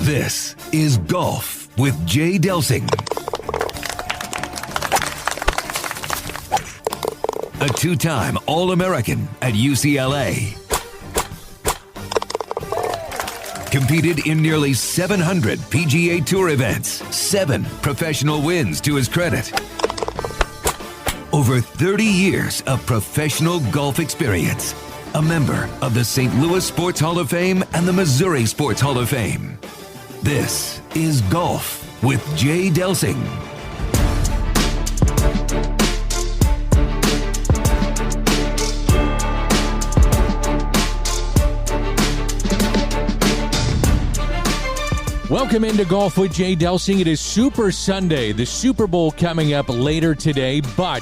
This is Golf with Jay Delsing. A two-time All-American at UCLA. Competed in nearly 700 PGA Tour events, 7 professional wins to his credit. Over 30 years of professional golf experience. A member of the St. Louis Sports Hall of Fame and the Missouri Sports Hall of Fame. This is Golf with Jay Delsing. Welcome into Golf with Jay Delsing. It is Super Sunday. The Super Bowl coming up later today, but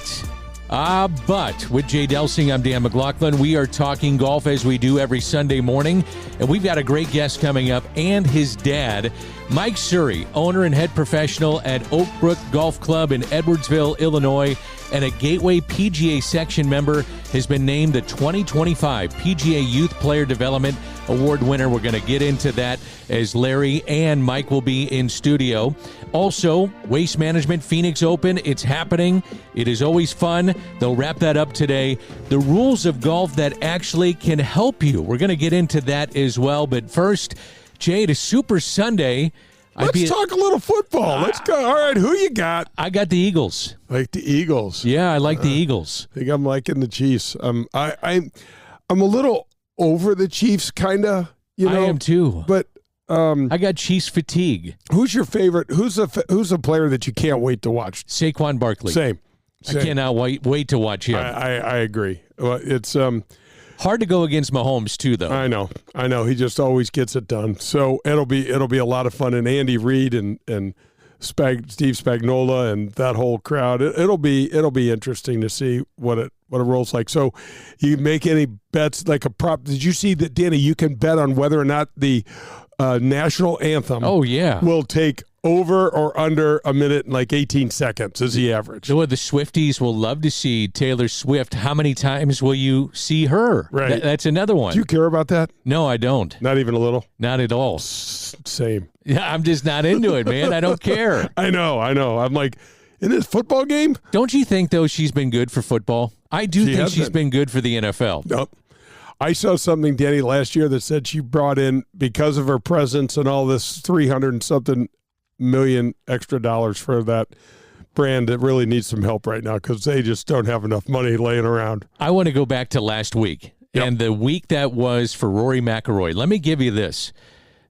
with Jay Delsing, I'm Dan McLaughlin. We are talking golf as we do every Sunday morning, and we've got a great guest coming up and his dad, Mike Suhre, owner and head professional at Oak Brook Golf Club in Edwardsville, Illinois, and a Gateway PGA section member, has been named the 2025 PGA Youth Player Development Award winner. We're going to get into that as Larry and Mike will be in studio. Also, Waste Management Phoenix Open, it's happening. It is always fun. They'll wrap that up today. The rules of golf that actually can help you. We're going to get into that as well. But first, Jay, it is Super Sunday. Let's talk a litlittle football. Let's go. All right, who you got? I got the Eagles. Like the Eagles. Yeah, I like the Eagles. I think I'm liking the Chiefs. I'm a little over the Chiefs, kind of. I am too. But I got Chiefs fatigue. Who's your favorite? Who's a player that you can't wait to watch? Saquon Barkley. Same. I cannot wait to watch him. I agree. Well, it's hard to go against Mahomes too, though. I know. He just always gets it done. So it'll be a lot of fun. And Andy Reid and Steve Spagnuolo and that whole crowd. It'll be interesting to see what it rolls like. So you make any bets like a prop? Did you see that, Danny? You can bet on whether or not the national anthem. Oh yeah, will take over or under a minute and like 18 seconds is the average. Well, the Swifties will love to see Taylor Swift. How many times will you see her? Right. That's another one. Do you care about that? No, I don't. Not even a little? Not at all. Same. Yeah, I'm just not into it, man. I don't care. I know. I'm like, in this football game? Don't you think, though, she's been good for football? I do think she's been good for the NFL. Nope. I saw something, Danny, last year that said she brought in, because of her presence and all this 300 and something million extra dollars for that brand that really needs some help right now because they just don't have enough money laying around. I want to go back to last week and the week that was for Rory McIlroy. Let me give you this.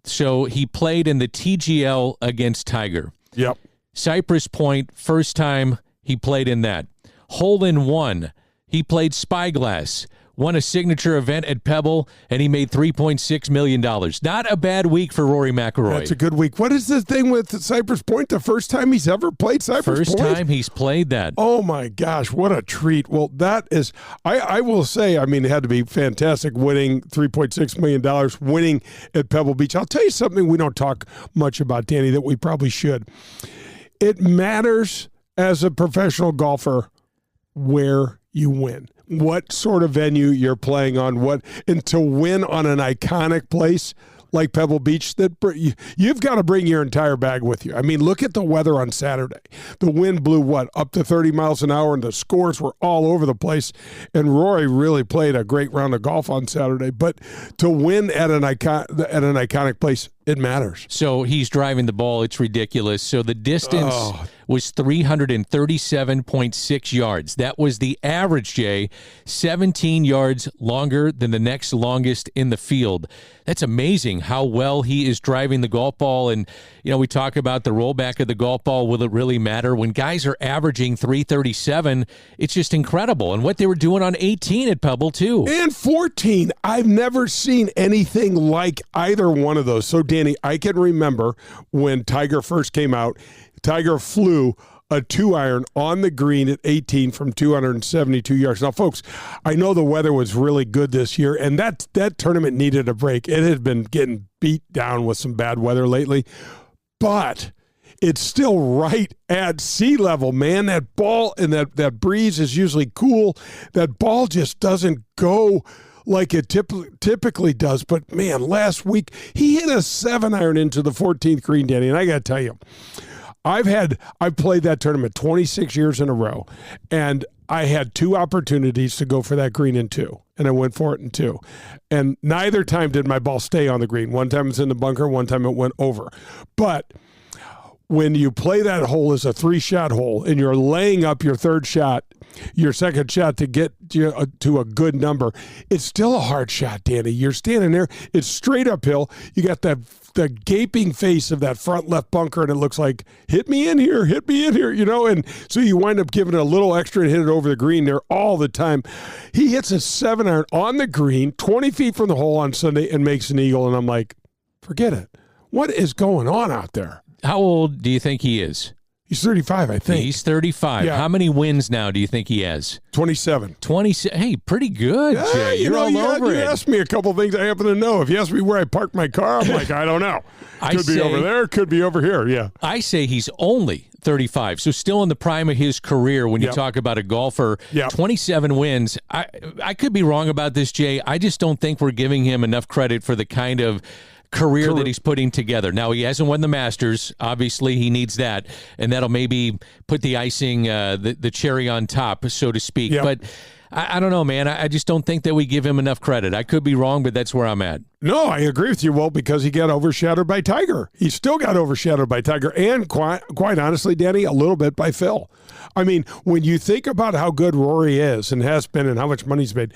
So he played in the TGL against Tiger. Yep. Cypress Point, first time he played in that. Hole in one, he played Spyglass. Won a signature event at Pebble, and he made $3.6 million. Not a bad week for Rory McIlroy. That's a good week. What is the thing with Cypress Point? The first time he's ever played Cypress Point? First time he's played that. Oh, my gosh. What a treat. Well, that is, I will say, I mean, it had to be fantastic winning $3.6 million, winning at Pebble Beach. I'll tell you something we don't talk much about, Danny, that we probably should. It matters as a professional golfer where you win. What sort of venue you're playing on, and to win on an iconic place like Pebble Beach, you've got to bring your entire bag with you. I mean, look at the weather on Saturday. The wind blew, up to 30 miles an hour, and the scores were all over the place. And Rory really played a great round of golf on Saturday. But to win at an iconic place, it matters. So he's driving the ball. It's ridiculous. So the distance was 337.6 yards. That was the average, Jay, 17 yards longer than the next longest in the field. That's amazing how well he is driving the golf ball. And, we talk about the rollback of the golf ball. Will it really matter? When guys are averaging 337, it's just incredible. And what they were doing on 18 at Pebble, too. And 14. I've never seen anything like either one of those. So, Danny, I can remember when Tiger first came out, Tiger flew a 2-iron on the green at 18 from 272 yards. Now, folks, I know the weather was really good this year, and that tournament needed a break. It had been getting beat down with some bad weather lately, but it's still right at sea level, man. That ball and that breeze is usually cool. That ball just doesn't go like it typically does. But, man, last week he hit a 7-iron into the 14th green, Danny, and I got to tell you, I've played that tournament 26 years in a row, and I had 2 opportunities to go for that green in 2, and I went for it in 2. And neither time did my ball stay on the green. One time it was in the bunker, one time it went over. But when you play that hole as a 3-shot hole and you're laying up your third shot, your second shot to get to a good number, it's still a hard shot, Danny. You're standing there. It's straight uphill. You got the gaping face of that front left bunker, and it looks like, hit me in here, and so you wind up giving it a little extra and hit it over the green there all the time. He hits a 7-iron on the green, 20 feet from the hole on Sunday, and makes an eagle, and I'm like, forget it. What is going on out there? How old do you think he is? He's 35, I think. He's 35. Yeah. How many wins now do you think he has? 27. 27. Hey, pretty good, Jay. You're all over it. You asked me a couple things I happen to know. If you ask me where I parked my car, I'm like, I don't know. Could be over there, could be over here, yeah. I say he's only 35, so still in the prime of his career when you talk about a golfer. 27 wins. I could be wrong about this, Jay. I just don't think we're giving him enough credit for the kind of career that he's putting together. Now, he hasn't won the Masters. Obviously, he needs that, and that'll maybe put the icing, the cherry on top, so to speak. Yep. But I don't know, man. I just don't think that we give him enough credit. I could be wrong, but that's where I'm at. No, I agree with you. Well, because he got overshadowed by Tiger. He still got overshadowed by Tiger, and quite honestly, Danny, a little bit by Phil. I mean, when you think about how good Rory is and has been and how much money he's made,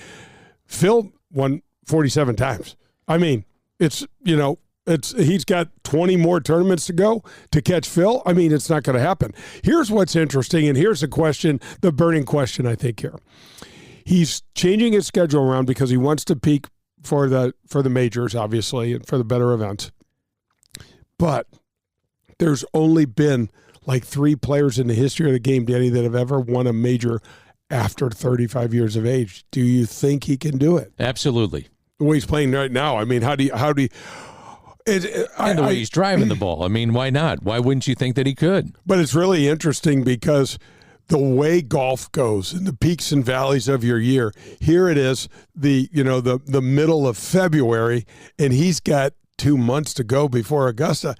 Phil won 47 times. I mean, he's got 20 more tournaments to go to catch Phil. I mean, it's not going to happen. Here's what's interesting, and here's the question, the burning question, I think, here. He's changing his schedule around because he wants to peak for the majors, obviously, and for the better events. But there's only been like 3 players in the history of the game, Danny, that have ever won a major after 35 years of age. Do you think he can do it? Absolutely. The way he's playing right now, I mean, how do you and the way he's driving the ball. I mean, why not? Why wouldn't you think that he could? But it's really interesting because the way golf goes and the peaks and valleys of your year, here it is, the middle of February, and he's got 2 months to go before Augusta.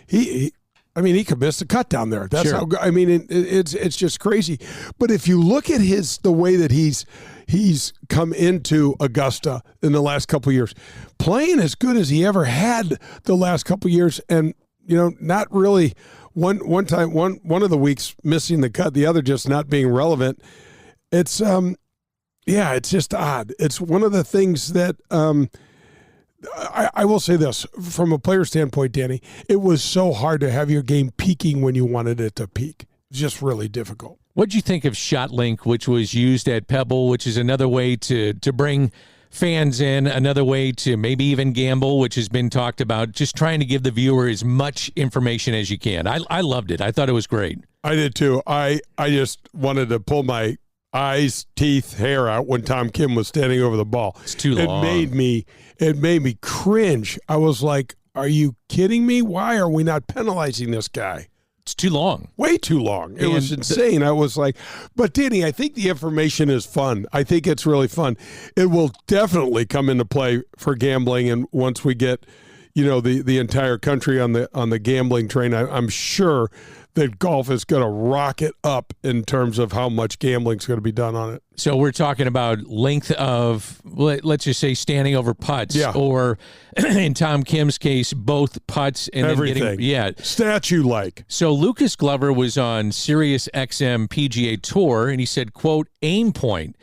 He could miss the cut down there. That's sure. It's just crazy. But if you look at the way that he's come into Augusta in the last couple of years, playing as good as he ever had the last couple of years, and not really one time one of the weeks missing the cut, the other just not being relevant. It's it's just odd. It's one of the things that I will say this from a player standpoint, Danny. It was so hard to have your game peaking when you wanted it to peak. It's just really difficult. What'd you think of ShotLink, which was used at Pebble, which is another way to bring fans in, another way to maybe even gamble, which has been talked about, just trying to give the viewer as much information as you can? I loved it. I thought it was great. I did too. I just wanted to pull my eyes, teeth, hair out when Tom Kim was standing over the ball. It's too long. It made me cringe. I was like, are you kidding me? Why are we not penalizing this guy? It's too long. Way too long. It was insane. I was like, but Danny, I think the information is fun. I think it's really fun. It will definitely come into play for gambling, and once we get, the entire country on the gambling train, I'm sure that golf is going to rocket up in terms of how much gambling is going to be done on it. So we're talking about length of, let's just say, standing over putts, or in Tom Kim's case, both putts and everything. Then getting statue-like. So Lucas Glover was on Sirius XM PGA Tour, and he said, quote, aim point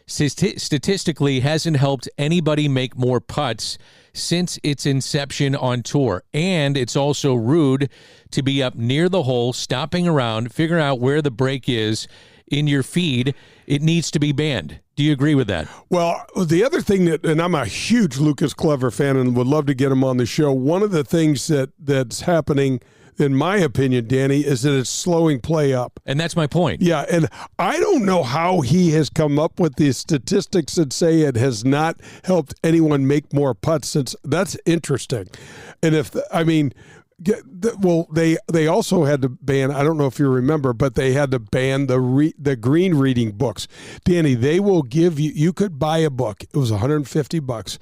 statistically hasn't helped anybody make more putts since its inception on tour. And it's also rude to be up near the hole, stopping around, figuring out where the break is in your feed. It needs to be banned. Do you agree with that? Well, the other thing and I'm a huge Lucas Glover fan and would love to get him on the show. One of the things that's happening, in my opinion, Danny, is that it's slowing play up. And that's my point. Yeah, and I don't know how he has come up with these statistics that say it has not helped anyone make more putts since. That's interesting. And They also had to ban, I don't know if you remember, but they had to ban the green reading books. Danny, they will give you could buy a book. It was $150,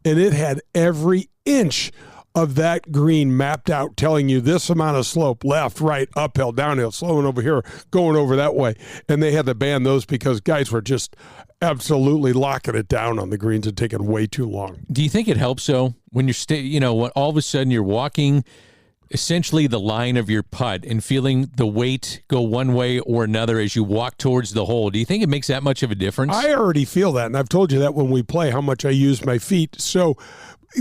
and it had every inch of that green mapped out, telling you this amount of slope, left, right, uphill, downhill, slowing over here, going over that way. And they had to ban those because guys were just absolutely locking it down on the greens and taking way too long. Do you think it helps, though, when you're when all of a sudden you're walking essentially the line of your putt and feeling the weight go one way or another as you walk towards the hole? Do you think it makes that much of a difference? I already feel that, and I've told you that when we play, how much I use my feet. So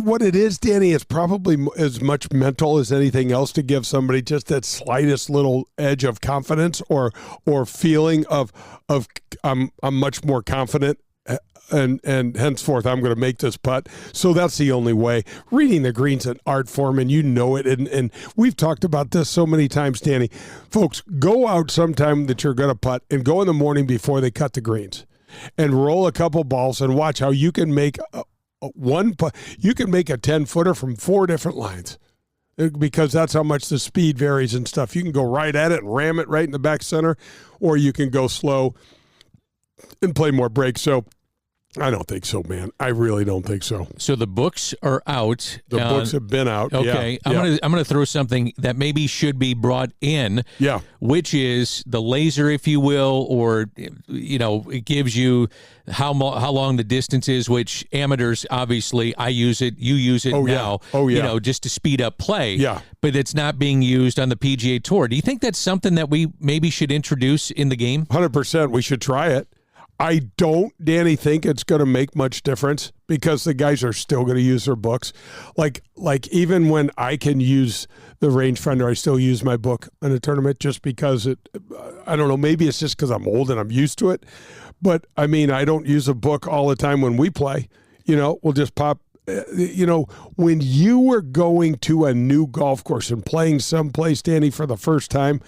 what it is, Danny, it's probably as much mental as anything else to give somebody just that slightest little edge of confidence or feeling of I'm much more confident. And henceforth, I'm going to make this putt. So that's the only way. Reading the green's an art form, and you know it. And we've talked about this so many times, Danny. Folks, go out sometime that you're going to putt and go in the morning before they cut the greens and roll a couple balls and watch how you can make you can make a 10-footer from 4 different lines, because that's how much the speed varies and stuff. You can go right at it and ram it right in the back center, or you can go slow and play more breaks. So I don't think so, man. I really don't think so. So the books are out. The books have been out. Okay. Yeah. I'm gonna throw something that maybe should be brought in. Yeah. Which is the laser, if you will, or it gives you how long the distance is. Which amateurs, obviously, I use it. You use it now. Yeah. Oh yeah. Just to speed up play. Yeah. But it's not being used on the PGA Tour. Do you think that's something that we maybe should introduce in the game? 100%. We should try it. I don't, Danny, think it's going to make much difference because the guys are still going to use their books. Like even when I can use the rangefinder, I still use my book in a tournament just because I don't know, maybe it's just because I'm old and I'm used to it. But, I mean, I don't use a book all the time when we play. We'll just pop. When you were going to a new golf course and playing someplace, Danny, for the first time,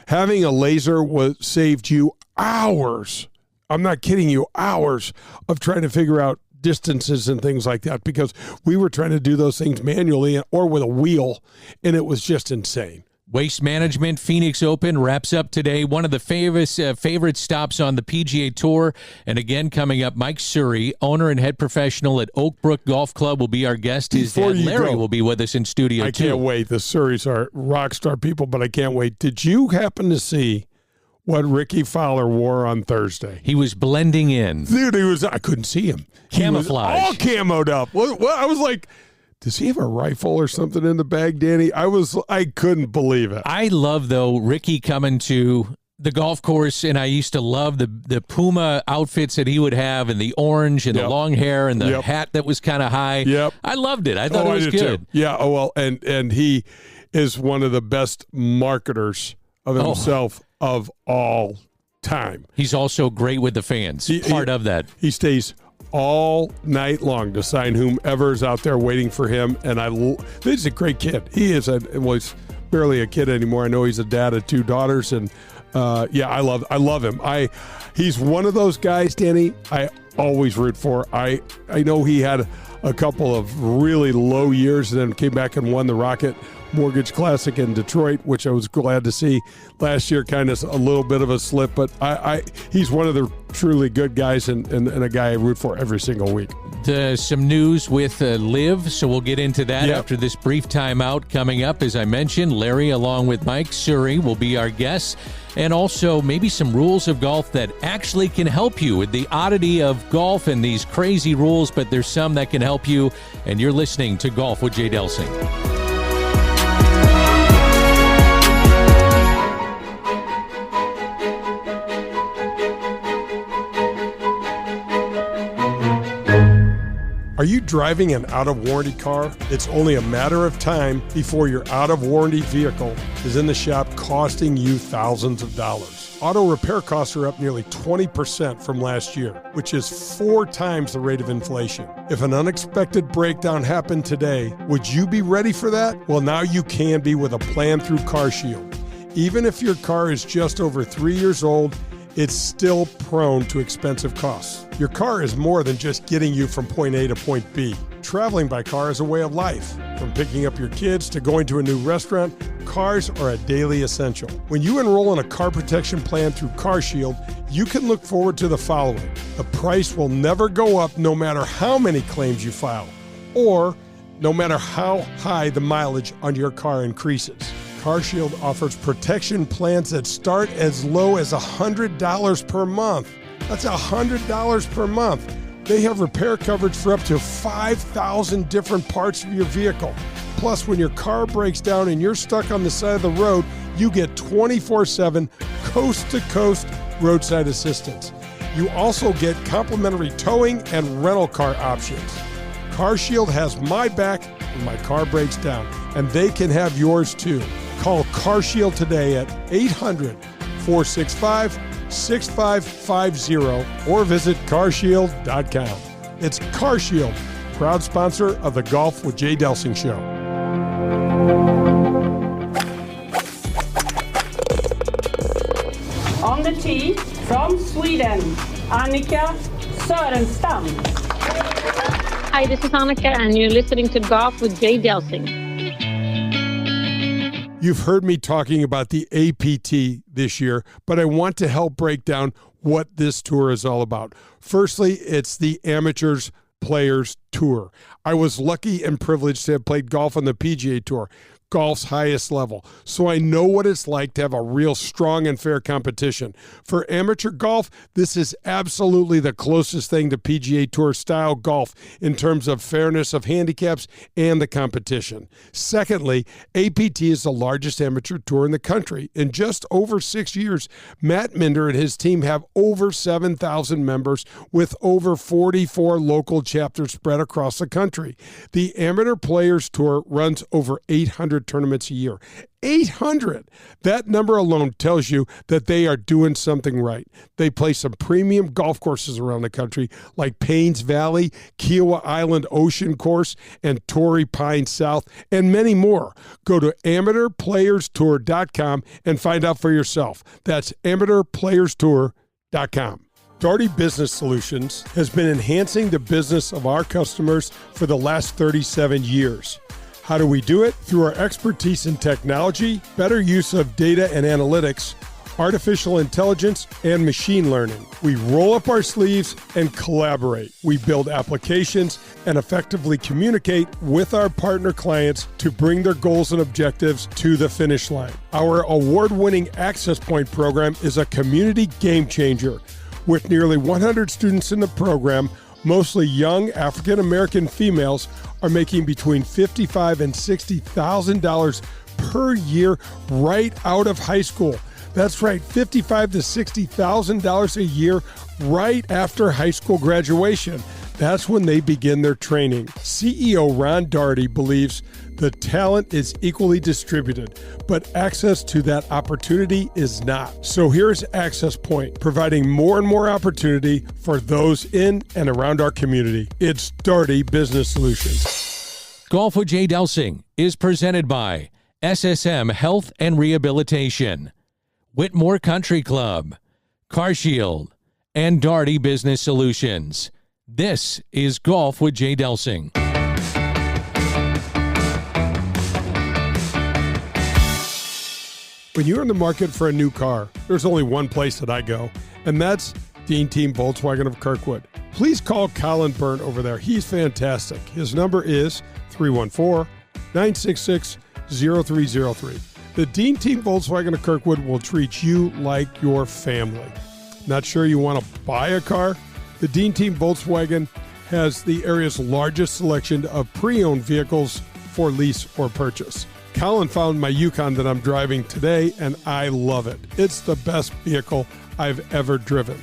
having a laser saved you hours. I'm not kidding you, hours of trying to figure out distances and things like that, because we were trying to do those things manually or with a wheel, and it was just insane. Waste Management Phoenix Open wraps up today. One of the favorite stops on the PGA Tour. And again, coming up, Mike Suhre, owner and head professional at Oak Brook Golf Club, will be our guest. His dad, Larry, will be with us in studio, too. I can't wait. The Suhres are rock star people, but I can't wait. Did you happen to see what Ricky Fowler wore on Thursday? He was blending in. Dude, I couldn't see him. Camouflage. All camoed up. Well, I was like, does he have a rifle or something in the bag, Danny? I couldn't believe it. I love, though, Ricky coming to the golf course, and I used to love the Puma outfits that he would have, and the orange and the long hair and the hat that was kind of high. Yep. I loved it. I thought it was good. Too. Yeah, and he is one of the best marketers of himself of all time. He's also great with the fans. Part of that. He stays all night long to sign whomever's out there waiting for him. And he's a great kid. He is he's barely a kid anymore. I know he's a dad of 2 daughters, and I love him. He's one of those guys, Danny, I always root for. I know he had a couple of really low years and then came back and won the Rocket Mortgage Classic in Detroit, which I was glad to see. Last year, kind of a little bit of a slip, but he's one of the truly good guys and a guy I root for every single week. Some news with Liv, so we'll get into that after this brief timeout. Coming up, as I mentioned, Larry along with Mike Suhre will be our guests, and also maybe some rules of golf that actually can help you with the oddity of golf and these crazy rules, but there's some that can help you, and you're listening to Golf with Jay Delsing. Are you driving an out-of-warranty car? It's only a matter of time before your out-of-warranty vehicle is in the shop costing you thousands of dollars. Auto repair costs are up nearly 20% from last year, which is 4 times the rate of inflation. If an unexpected breakdown happened today, would you be ready for that? Well, now you can be with a plan through CarShield. Even if your car is just over 3 years old, it's still prone to expensive costs. Your car is more than just getting you from point A to point B. Traveling by car is a way of life. From picking up your kids to going to a new restaurant, cars are a daily essential. When you enroll in a car protection plan through CarShield, you can look forward to the following. The price will never go up no matter how many claims you file, or no matter how high the mileage on your car increases. CarShield offers protection plans that start as low as $100 per month. That's $100 per month. They have repair coverage for up to 5,000 different parts of your vehicle. Plus, when your car breaks down and you're stuck on the side of the road, you get 24/7 coast-to-coast roadside assistance. You also get complimentary towing and rental car options. CarShield has my back when my car breaks down, and they can have yours too. Call CarShield today at 800-465-6550 or visit carshield.com. It's CarShield, proud sponsor of the Golf with Jay Delsing show. On the tee from Sweden, Annika Sörenstam. Hi, this is Annika, and you're listening to Golf with Jay Delsing. You've heard me talking about the APT this year, but I want to help break down what this tour is all about. Firstly, it's the Amateurs Players Tour. I was lucky and privileged to have played golf on the PGA Tour, golf's highest level, so I know what it's like to have a real strong and fair competition. For amateur golf, this is absolutely the closest thing to PGA Tour style golf in terms of fairness of handicaps and the competition. Secondly, APT is the largest amateur tour in the country. In just over 6 years, Matt Minder and his team have over 7,000 members with over 44 local chapters spread across the country. The Amateur Players Tour runs over 800 tournaments a year. 800! That number alone tells you that they are doing something right. They play some premium golf courses around the country like Paynes Valley, Kiowa Island Ocean Course, and Torrey Pines South, and many more. Go to amateurplayerstour.com and find out for yourself. That's amateurplayerstour.com. Daugherty Business Solutions has been enhancing the business of our customers for the last 37 years. How do we do it? Through our expertise in technology, better use of data and analytics, artificial intelligence, and machine learning. We roll up our sleeves and collaborate. We build applications and effectively communicate with our partner clients to bring their goals and objectives to the finish line. Our award-winning Access Point program is a community game changer. With nearly 100 students in the program, mostly young African-American females are making between $55,000 and $60,000 per year right out of high school. That's right, $55,000 to $60,000 a year right after high school graduation. That's when they begin their training. CEO Ron Daugherty believes the talent is equally distributed, but access to that opportunity is not. So here's Access Point, providing more and more opportunity for those in and around our community. It's Daugherty Business Solutions. Golf with Jay Delsing is presented by SSM Health and Rehabilitation, Whitmore Country Club, CarShield, and Daugherty Business Solutions. This is Golf with Jay Delsing. When you're in the market for a new car, there's only one place that I go, and that's Dean Team Volkswagen of Kirkwood. Please call Colin Byrne over there. He's fantastic. His number is 314-966-0303. The Dean Team Volkswagen of Kirkwood will treat you like your family. Not sure you want to buy a car? The Dean Team Volkswagen has the area's largest selection of pre-owned vehicles for lease or purchase. Colin found my Yukon that I'm driving today, and I love it. It's the best vehicle I've ever driven.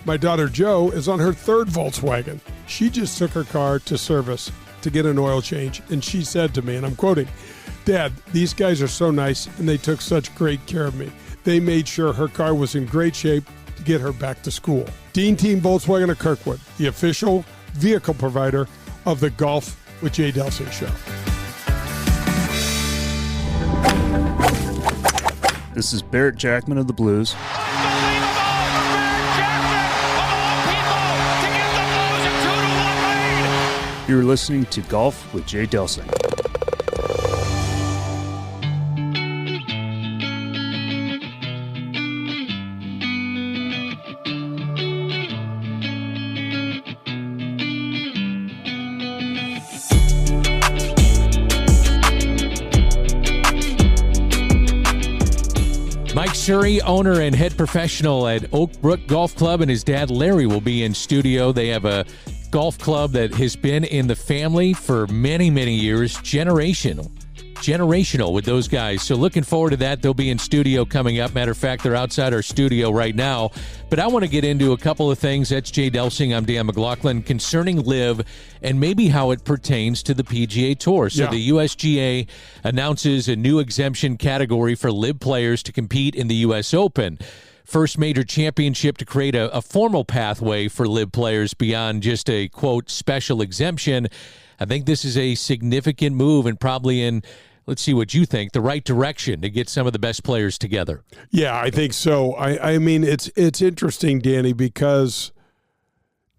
My daughter Jo is on her third Volkswagen. She just took her car to service to get an oil change, and she said to me, and I'm quoting, "Dad, these guys are so nice, and they took such great care of me. They made sure her car was in great shape to get her back to school." Dean Team Volkswagen of Kirkwood, the official vehicle provider of the Golf with Jay Delsing show. This is Barrett Jackman of the Blues. You're listening to Golf with Jay Delsing. Mike Suhre, owner and head professional at Oak Brook Golf Club, and his dad Larry will be in studio. They have a golf club that has been in the family for many, many years. Generational with those guys. So looking forward to that. They'll be in studio coming up. Matter of fact, they're outside our studio right now. But I want to get into a couple of things. That's Jay Delsing. I'm Dan McLaughlin. Concerning LIV and maybe how it pertains to the PGA Tour. So the USGA announces a new exemption category for LIV players to compete in the U.S. Open. First major championship to create a formal pathway for LIV players beyond just a, quote, special exemption. I think this is a significant move and probably in, let's see what you think, the right direction to get some of the best players together. Yeah, I think so. I mean, it's interesting, Danny, because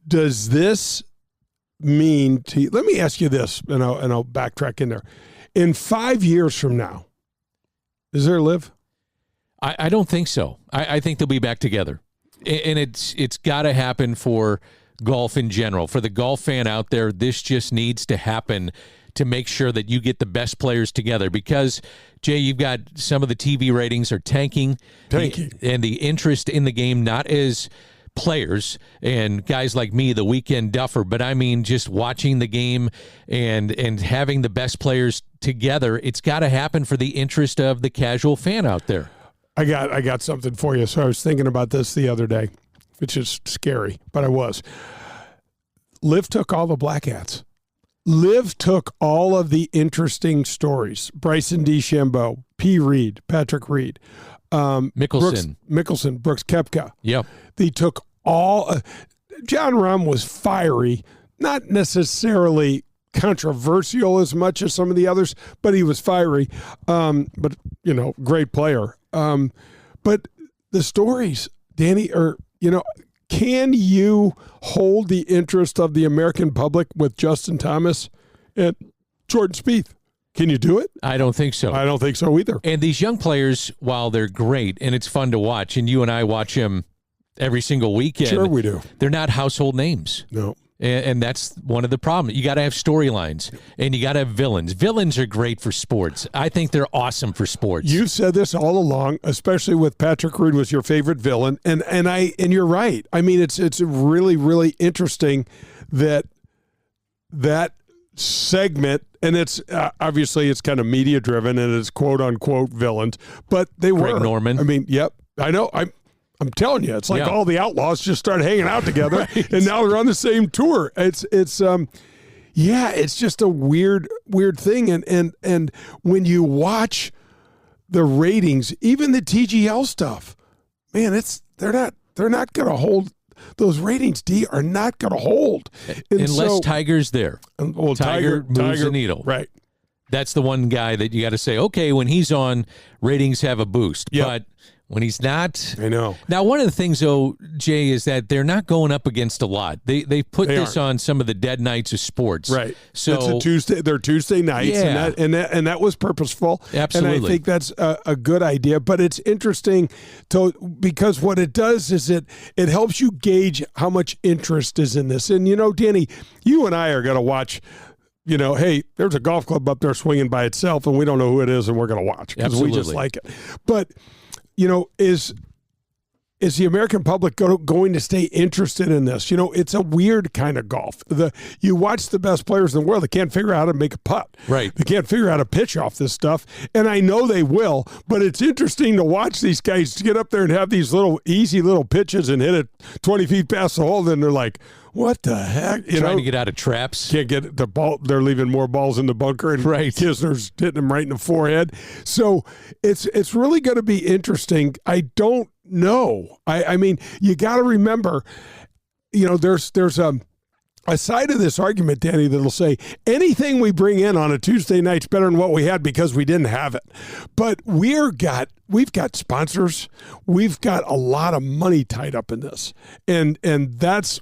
does this mean to – let me ask you this, and I'll backtrack in there. In 5 years from now, is there LIV? I don't think so. I think they'll be back together. And it's got to happen for golf in general. For the golf fan out there, this just needs to happen to make sure that you get the best players together. Because, Jay, you've got some of the TV ratings are tanking. And the interest in the game, not as players and guys like me, the weekend duffer, but I mean just watching the game and having the best players together. It's got to happen for the interest of the casual fan out there. I got something for you. So I was thinking about this the other day, which is scary, but I was. LIV took all the black hats. LIV took all of the interesting stories. Bryson DeChambeau, P. Reed, Patrick Reed, Mickelson, Brooks Koepka. Yep. They took all. John Rahm was fiery, not necessarily controversial as much as some of the others, but he was fiery. But great player. But the stories, Danny, are can you hold the interest of the American public with Justin Thomas and Jordan Spieth? Can you do it? I don't think so. I don't think so either. And these young players, while they're great and it's fun to watch, and you and I watch them every single weekend. Sure we do. They're not household names. No. And that's one of the problems. You got to have storylines, and you got to have villains. Villains are great for sports. I think they're awesome for sports. You've said this all along, especially with Patrick Reed was your favorite villain, and you're right. I mean, it's really, really interesting that segment, and it's obviously it's kind of media driven, and it's quote unquote villains, but they were. Greg Norman. I mean, yep, I know. I'm telling you, it's like all the outlaws just started hanging out together, right. And now they're on the same tour. It's just a weird thing. And when you watch the ratings, even the TGL stuff, man, they're not going to hold. Those ratings, D, are not going to hold unless Tiger's there. Well, Tiger moves the needle, right? That's the one guy that you got to say, okay, when he's on, ratings have a boost, yep. But when he's not, I know. Now, one of the things, though, Jay, is that they're not going up against a lot. They put this on some of the dead nights of sports, right? So it's a Tuesday. They're Tuesday nights, and that was purposeful. Absolutely, and I think that's a good idea. But it's interesting because what it does is it helps you gauge how much interest is in this. And Danny, you and I are going to watch. Hey, there's a golf club up there swinging by itself, and we don't know who it is, and we're going to watch because we just like it. But is the American public going to stay interested in this? It's a weird kind of golf. You watch the best players in the world. They can't figure out how to make a putt. Right. They can't figure out how to pitch off this stuff. And I know they will, but it's interesting to watch these guys get up there and have these easy little pitches and hit it 20 feet past the hole. Then they're like, what the heck? Trying to get out of traps. Can't get the ball. They're leaving more balls in the bunker, and Kisner's hitting them right in the forehead. So it's really going to be interesting. I don't know. I mean, you got to remember, there's a side of this argument, Danny, that'll say anything we bring in on a Tuesday night's better than what we had because we didn't have it. But we've got sponsors. We've got a lot of money tied up in this, and that's.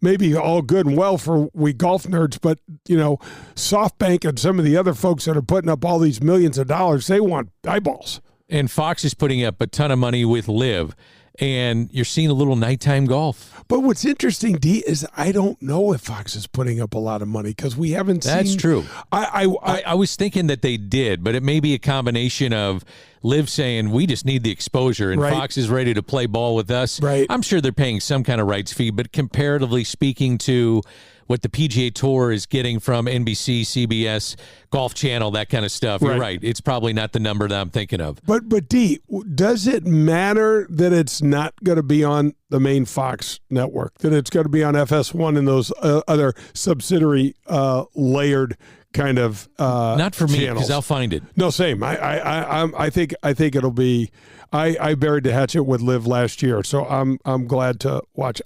maybe all good and well for we golf nerds, but, SoftBank and some of the other folks that are putting up all these millions of dollars, they want eyeballs. And Fox is putting up a ton of money with Live, and you're seeing a little nighttime golf. But what's interesting, D, is I don't know if Fox is putting up a lot of money because we haven't seen. That's true. I was thinking that they did, but it may be a combination of Live saying we just need the exposure, and Right. Fox is ready to play ball with us. Right. I'm sure they're paying some kind of rights fee, but comparatively speaking to what the PGA Tour is getting from NBC, CBS, Golf Channel, that kind of stuff, you're right. It's probably not the number that I'm thinking of. But D, does it matter that it's not going to be on the main Fox network, that it's going to be on FS1 and those other subsidiary layered kind of not for me, channels? because I'll find it. No, same. I think it'll be. I buried the hatchet with Live last year, so I'm glad to watch.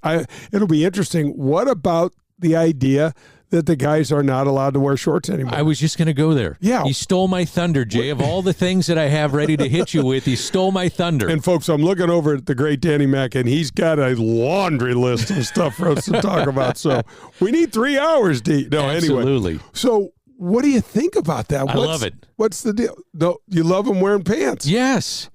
It'll be interesting. What about the idea that the guys are not allowed to wear shorts anymore? I was just going to go there. Yeah. You stole my thunder, Jay. Of all the things that I have ready to hit you with, you stole my thunder. And folks, I'm looking over at the great Danny Mac, and he's got a laundry list of stuff for us to talk about. So we need 3 hours, D. No, Absolutely. Anyway. So what do you think about that? I love it. What's the deal? No, you love them wearing pants. Yes.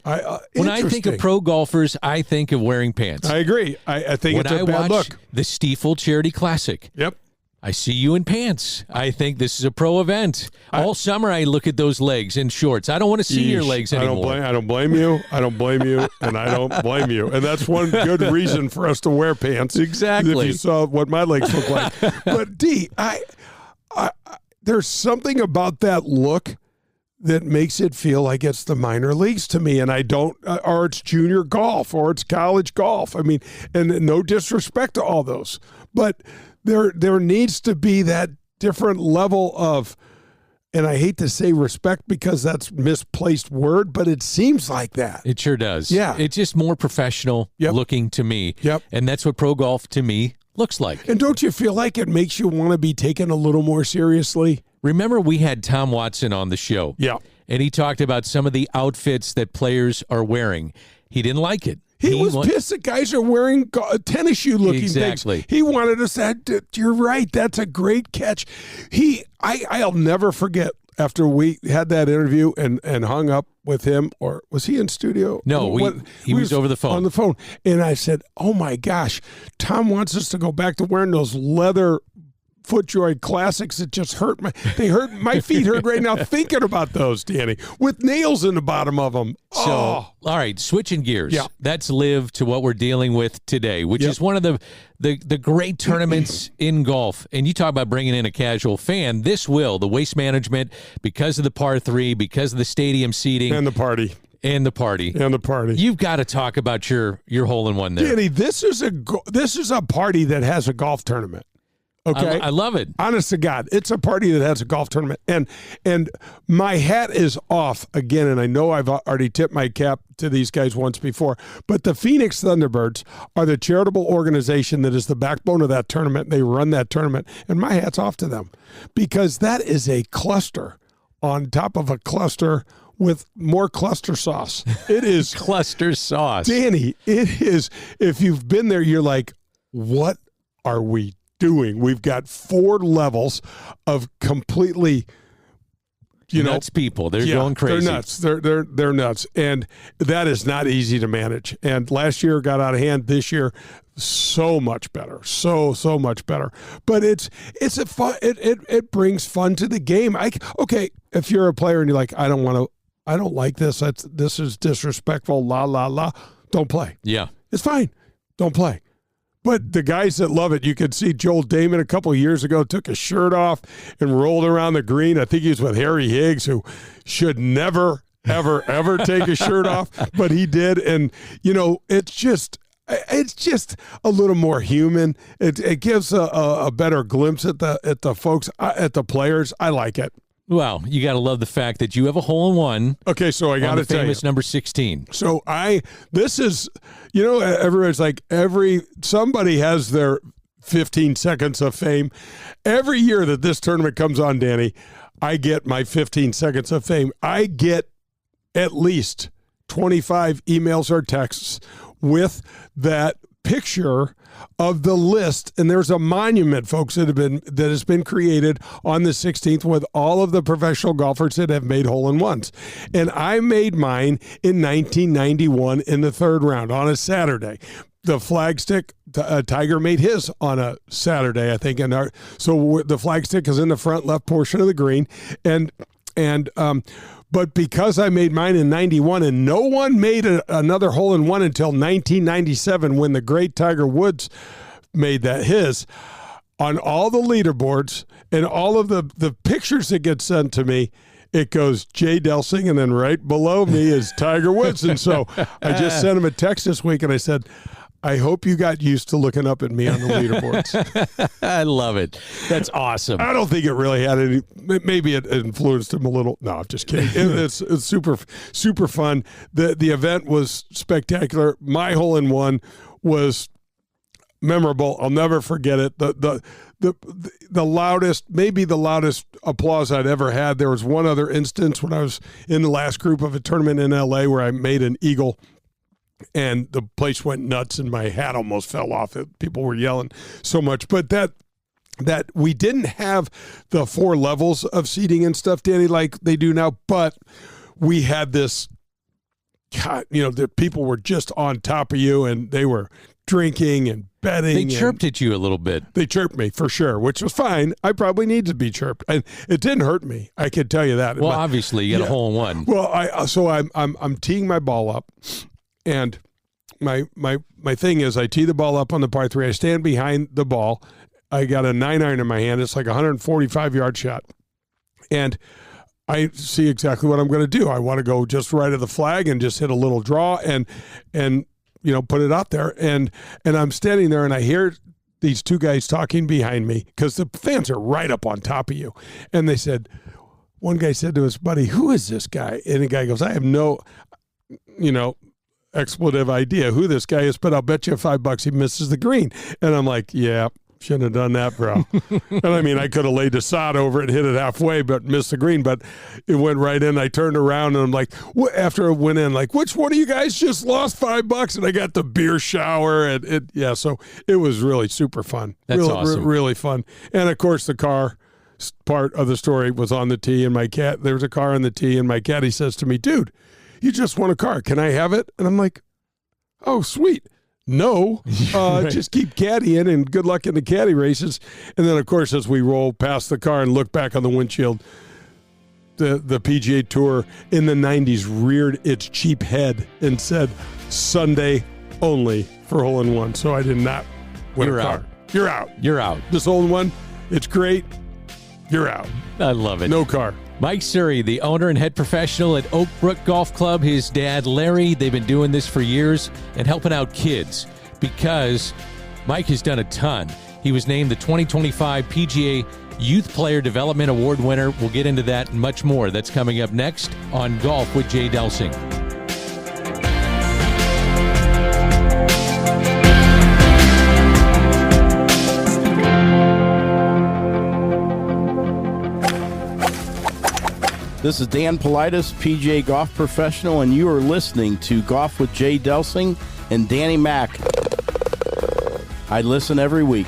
When I think of pro golfers, I think of wearing pants. I agree. I think when it's a I bad watch look. the Stiefel Charity Classic, Yep. I see you in pants. I think this is a pro event. All summer, I look at those legs in shorts. I don't want to see your legs anymore. I don't blame you. I don't blame you, and I don't blame you. And that's one good reason for us to wear pants. Exactly. If you saw what my legs look like. But D, there's something about that look that makes it feel like it's the minor leagues to me, and I don't, or it's junior golf, or it's college golf. I mean, and no disrespect to all those, but there needs to be that different level of, and I hate to say respect because that's misplaced word, but it seems like that. It sure does. Yeah. It's just more professional looking to me. Yep. And that's what pro golf to me looks like. And don't you feel like it makes you want to be taken a little more seriously? Remember, we had Tom Watson on the show. Yeah. And he talked about some of the outfits that players are wearing. He didn't like it. He was pissed that guys are wearing tennis shoe looking Exactly. things. He wanted us to, you're right, that's a great catch. I'll never forget after we had that interview and hung up with him, or was he in studio? No, he was over the phone. On the phone. And I said, oh my gosh, Tom wants us to go back to wearing those leather FootJoy Classics that just hurt my feet hurt right now thinking about those, Danny, with nails in the bottom of them. So, all right, switching gears. Yeah. Let's live to what we're dealing with today, which is one of the great tournaments in golf. And you talk about bringing in a casual fan. This will, the Waste Management, because of the par 3, because of the stadium seating. And the party. You've got to talk about your hole-in-one there. Danny, this is a party that has a golf tournament. Okay, I love it. Honest to God, it's a party that has a golf tournament, and my hat is off again. And I know I've already tipped my cap to these guys once before, but the Phoenix Thunderbirds are the charitable organization that is the backbone of that tournament. They run that tournament, and my hat's off to them because that is a cluster on top of a cluster with more cluster sauce. It is cluster sauce, Danny. It is. If you've been there, you're like, what are we doing? We've got 4 levels of completely, nuts people. They're going crazy. They're nuts. They're nuts, and that is not easy to manage. And last year got out of hand. This year, so much better. So much better. But it's a fun. It brings fun to the game. Okay, if you're a player and you're like, I don't like this. This is disrespectful. La la la. Don't play. Yeah, it's fine. Don't play. But the guys that love it, you could see Joel Damon a couple of years ago took his shirt off and rolled around the green. I think he was with Harry Higgs, who should never, ever, ever take his shirt off, but he did. And, it's just a little more human. It gives a better glimpse at the folks, at the players. I like it. Well, you got to love the fact that you have a hole-in-one. Okay, so I got to tell you. Famous number 16. So this is, everybody's like, somebody has their 15 seconds of fame. Every year that this tournament comes on, Danny, I get my 15 seconds of fame. I get at least 25 emails or texts with that picture of the list, and there's a monument, folks, that has been created on the 16th with all of the professional golfers that have made hole-in-ones. And I made mine in 1991 in the third round on a Saturday. The flagstick, Tiger made his on a Saturday, I think. So the flagstick is in the front left portion of the green, but because I made mine in 91 and no one made another hole-in-one until 1997 when the great Tiger Woods made that his, on all the leaderboards and all of the pictures that get sent to me, it goes Jay Delsing, and then right below me is Tiger Woods. And so I just sent him a text this week, and I said, I hope you got used to looking up at me on the leaderboards. I love it. That's awesome. I don't think it really had any. Maybe it influenced him a little. No, I'm just kidding. It's super, super fun. The event was spectacular. My hole-in-one was memorable. I'll never forget it. The loudest, maybe the loudest applause I'd ever had. There was one other instance when I was in the last group of a tournament in LA where I made an eagle, and the place went nuts and my hat almost fell off. People were yelling so much. But that we didn't have the 4 levels of seating and stuff, Danny, like they do now. But we had this, God, the people were just on top of you, and they were drinking and betting. They chirped at you a little bit. They chirped me for sure, which was fine. I probably needed to be chirped, and it didn't hurt me. I could tell you that. Well, obviously, you got a hole-in-one. Well, I'm teeing my ball up. And my thing is, I tee the ball up on the par 3. I stand behind the ball. I got a 9-iron in my hand. It's like a 145-yard shot. And I see exactly what I'm going to do. I want to go just right of the flag and just hit a little draw and put it out there. And I'm standing there, and I hear these 2 guys talking behind me because the fans are right up on top of you. And they said, one guy said to his buddy, "Who is this guy?" And the guy goes, "I have no, expletive idea who this guy is, but I'll bet you $5 he misses the green." And I'm like, yeah, shouldn't have done that, bro. And I mean, I could have laid the sod over it and hit it halfway, but missed the green, but it went right in. I turned around and I'm like, after it went in, like, which one of you guys just lost $5? And I got the beer shower so it was really super fun. That's awesome. Really fun. And of course the car part of the story was on the tee, and there was a car on the tee, and my caddy says to me, "Dude, you just won a car. Can I have it?" And I'm like, "Oh, sweet. No, Right. Just keep caddying and good luck in the caddy races." And then, of course, as we roll past the car and look back on the windshield, the PGA Tour in the 90s reared its cheap head and said, "Sunday only for hole-in-one." So I did not win a car. You're out. You're out. This hole-in-one, it's great. You're out. I love it. No car. Mike Suhre, the owner and head professional at Oak Brook Golf Club. His dad, Larry, they've been doing this for years and helping out kids because Mike has done a ton. He was named the 2025 PGA Youth Player Development Award winner. We'll get into that and much more. That's coming up next on Golf with Jay Delsing. This is Dan Politis, PGA Golf Professional, and you are listening to Golf with Jay Delsing and Danny Mack. I listen every week.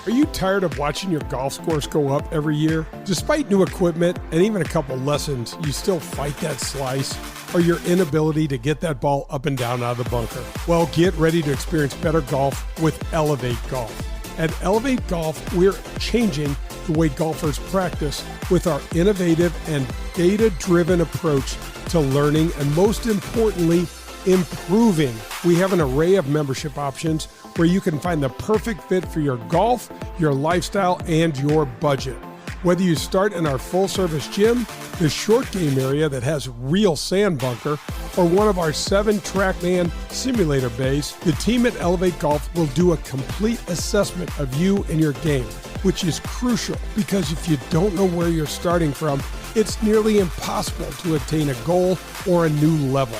Are you tired of watching your golf scores go up every year? Despite new equipment and even a couple lessons, you still fight that slice or your inability to get that ball up and down out of the bunker? Well, get ready to experience better golf with Elevate Golf. At Elevate Golf, we're changing the way golfers practice with our innovative and data-driven approach to learning and, most importantly, improving. We have an array of membership options where you can find the perfect fit for your golf, your lifestyle, and your budget. Whether you start in our full-service gym, the short game area that has real sand bunker, or one of our 7 TrackMan simulator bays, the team at Elevate Golf will do a complete assessment of you and your game, which is crucial because if you don't know where you're starting from, it's nearly impossible to attain a goal or a new level.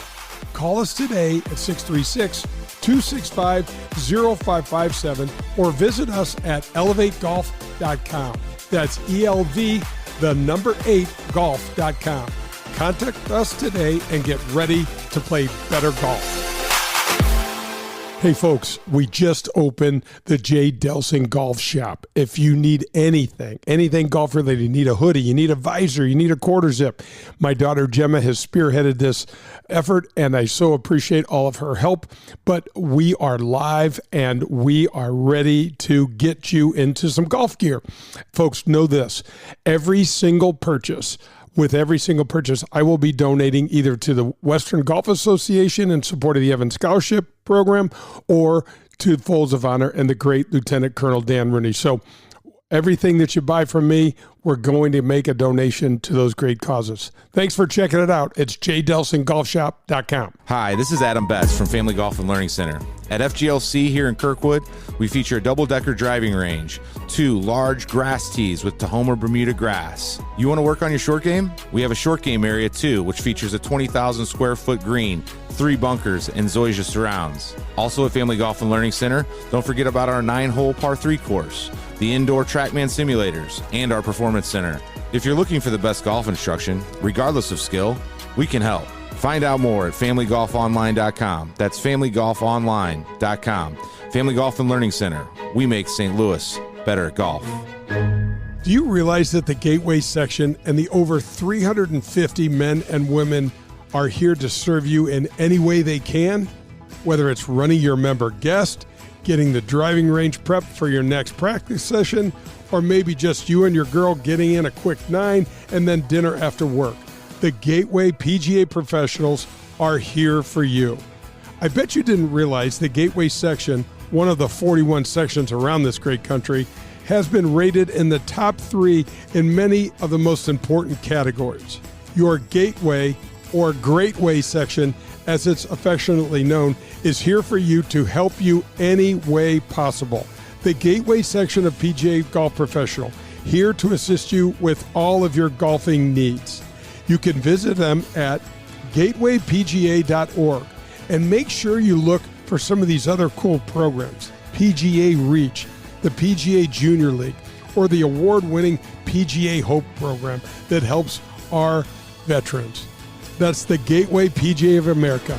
Call us today at 636-265-0557 or visit us at elevategolf.com. That's ELV, the number 8, golf.com. Contact us today and get ready to play better golf. Hey folks, we just opened the Jay Delsing Golf Shop. If you need anything golf related, you need a hoodie, you need a visor, you need a quarter zip. My daughter Gemma has spearheaded this effort, and I so appreciate all of her help. But we are live, and we are ready to get you into some golf gear. Folks, know this. With every single purchase, I will be donating either to the Western Golf Association in support of the Evans Scholarship Program or to Folds of Honor and the great Lieutenant Colonel Dan Rooney. So everything that you buy from me, we're going to make a donation to those great causes. Thanks for checking it out. It's jdelsinggolfshop.com. Hi, this is Adam Betts from Family Golf and Learning Center. At FGLC here in Kirkwood, we feature a double-decker driving range, 2 large grass tees with Tahoma Bermuda grass. You want to work on your short game? We have a short game area too, which features a 20,000 square foot green, 3 bunkers, and Zoysia surrounds. Also at Family Golf and Learning Center, don't forget about our 9-hole par 3 course, the indoor TrackMan simulators, and our performance center. If you're looking for the best golf instruction, regardless of skill, we can help. Find out more at FamilyGolfOnline.com. That's FamilyGolfOnline.com. Family Golf and Learning Center. We make St. Louis better at golf. Do you realize that the Gateway section and the over 350 men and women are here to serve you in any way they can? Whether it's running your member guest, getting the driving range prep for your next practice session, or maybe just you and your girl getting in a quick 9 and then dinner after work. The Gateway PGA professionals are here for you. I bet you didn't realize the Gateway section, one of the 41 sections around this great country, has been rated in the top 3 in many of the most important categories. Your Gateway, or Great Way section, as it's affectionately known, is here for you to help you any way possible. The Gateway section of PGA Golf Professional, here to assist you with all of your golfing needs. You can visit them at gatewaypga.org and make sure you look for some of these other cool programs. PGA Reach, the PGA Junior League, or the award-winning PGA Hope program that helps our veterans. That's the Gateway PGA of America,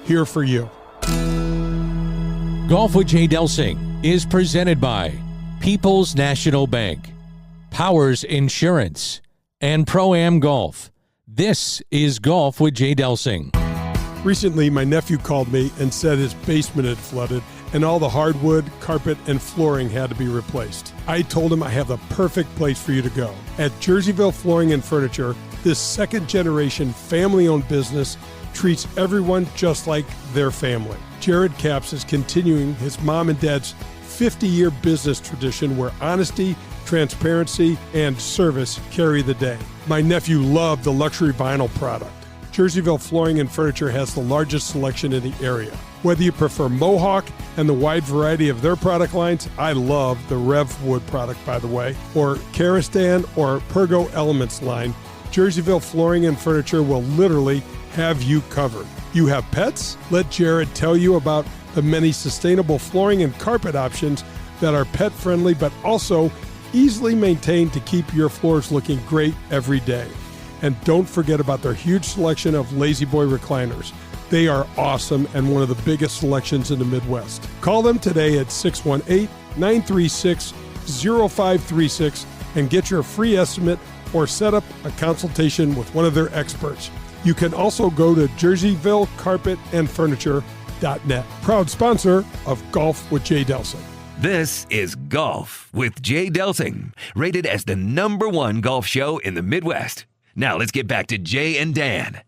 here for you. Golf with Jay Delsing is presented by People's National Bank, Powers Insurance, and Pro-Am Golf. This is Golf with Jay Delsing. Recently, my nephew called me and said his basement had flooded and all the hardwood, carpet, and flooring had to be replaced. I told him I have the perfect place for you to go. At Jerseyville Flooring and Furniture, this second-generation family-owned business treats everyone just like their family. Jared Capps is continuing his mom and dad's 50-year business tradition where honesty, transparency, and service carry the day. My nephew loved the luxury vinyl product. Jerseyville Flooring and Furniture has the largest selection in the area. Whether you prefer Mohawk and the wide variety of their product lines, I love the Rev Wood product, by the way, or Karastan or Pergo Elements line, Jerseyville Flooring and Furniture will literally have you covered. You have pets? Let Jared tell you about the many sustainable flooring and carpet options that are pet-friendly but also easily maintained to keep your floors looking great every day. And don't forget about their huge selection of Lazy Boy recliners. They are awesome and one of the biggest selections in the Midwest. Call them today at 618-936-0536 and get your free estimate or set up a consultation with one of their experts. You can also go to jerseyvillecarpetandfurniture.net. Proud sponsor of Golf with Jay Delsing. This is Golf with Jay Delsing, rated as the #1 golf show in the Midwest. Now let's get back to Jay and Dan.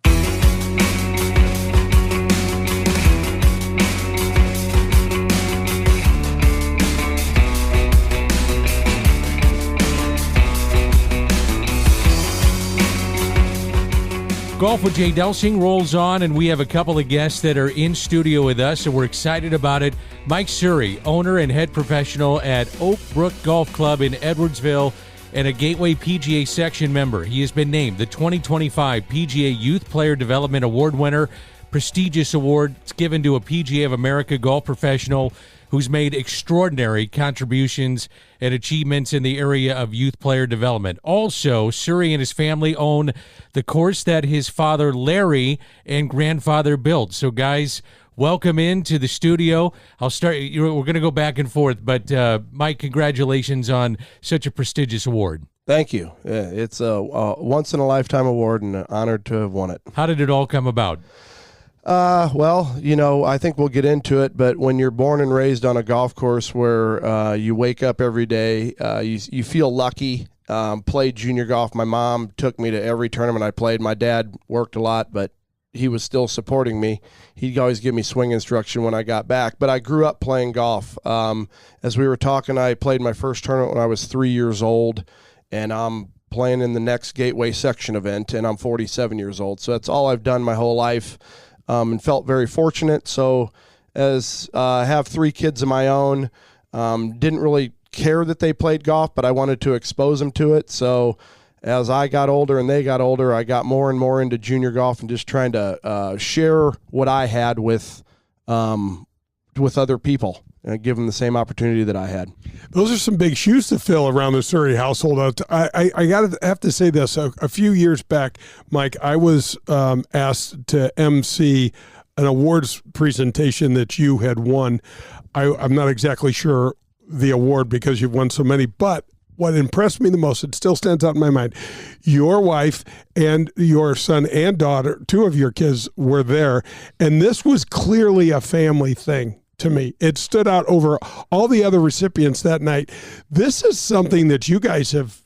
Golf with Jay Delsing rolls on, and we have a couple of guests that are in studio with us, and we're excited about it. Mike Suhre, owner and head professional at Oak Brook Golf Club in Edwardsville, and a Gateway PGA section member. He has been named the 2025 PGA Youth Player Development Award winner, prestigious award. It's given to a PGA of America golf professional. who's made extraordinary contributions and achievements in the area of youth player development. Also, Suhre and his family own the course that his father Larry and grandfather built. So, guys, welcome into the studio. We're going to go back and forth, but Mike, congratulations on such a prestigious award. Thank you. It's a once-in-a-lifetime award, and honored to have won it. How did it all come about? Well, I think we'll get into it, but when you're born and raised on a golf course where you wake up every day, you feel lucky. Played junior golf. My mom took me to every tournament I played. My dad worked a lot, but he was still supporting me. He'd always give me swing instruction when I got back. But I grew up playing golf. As we were talking, I played my first tournament when I was 3 years old, and I'm playing in the next Gateway Section event, and I'm 47 years old. So that's all I've done my whole life, and felt very fortunate. So as I have 3 kids of my own, didn't really care that they played golf, but I wanted to expose them to it. So as I got older and they got older, I got more and more into junior golf and just trying to share what I had with other people and give them the same opportunity that I had. Those are some big shoes to fill around the Suhre household. I have to say this. A few years back, Mike, I was asked to MC an awards presentation that you had won. I'm not exactly sure the award because you've won so many, but what impressed me the most, it still stands out in my mind, your wife and your son and daughter, 2 of your kids were there, and this was clearly a family thing to me. It stood out over all the other recipients that night. This is something that you guys have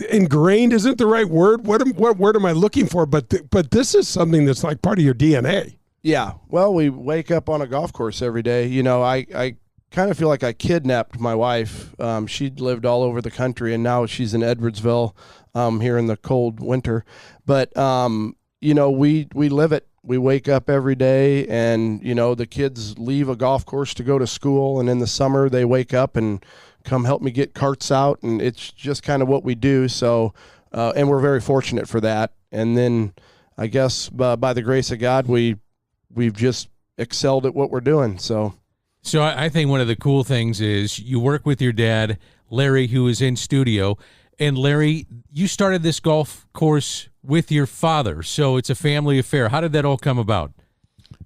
ingrained, isn't the right word? What word am I looking for? But this is something that's like part of your DNA. Yeah. Well, we wake up on a golf course every day. I kind of feel like I kidnapped my wife. She'd lived all over the country, and now she's in Edwardsville here in the cold winter. But, we live it. We wake up every day, and, the kids leave a golf course to go to school, and in the summer they wake up and come help me get carts out, and it's just kind of what we do. So, and we're very fortunate for that. And then I guess by the grace of God, we've just excelled at what we're doing. So I think one of the cool things is you work with your dad, Larry, who is in studio. And Larry, you started this golf course with your father, so it's a family affair. How did that all come about?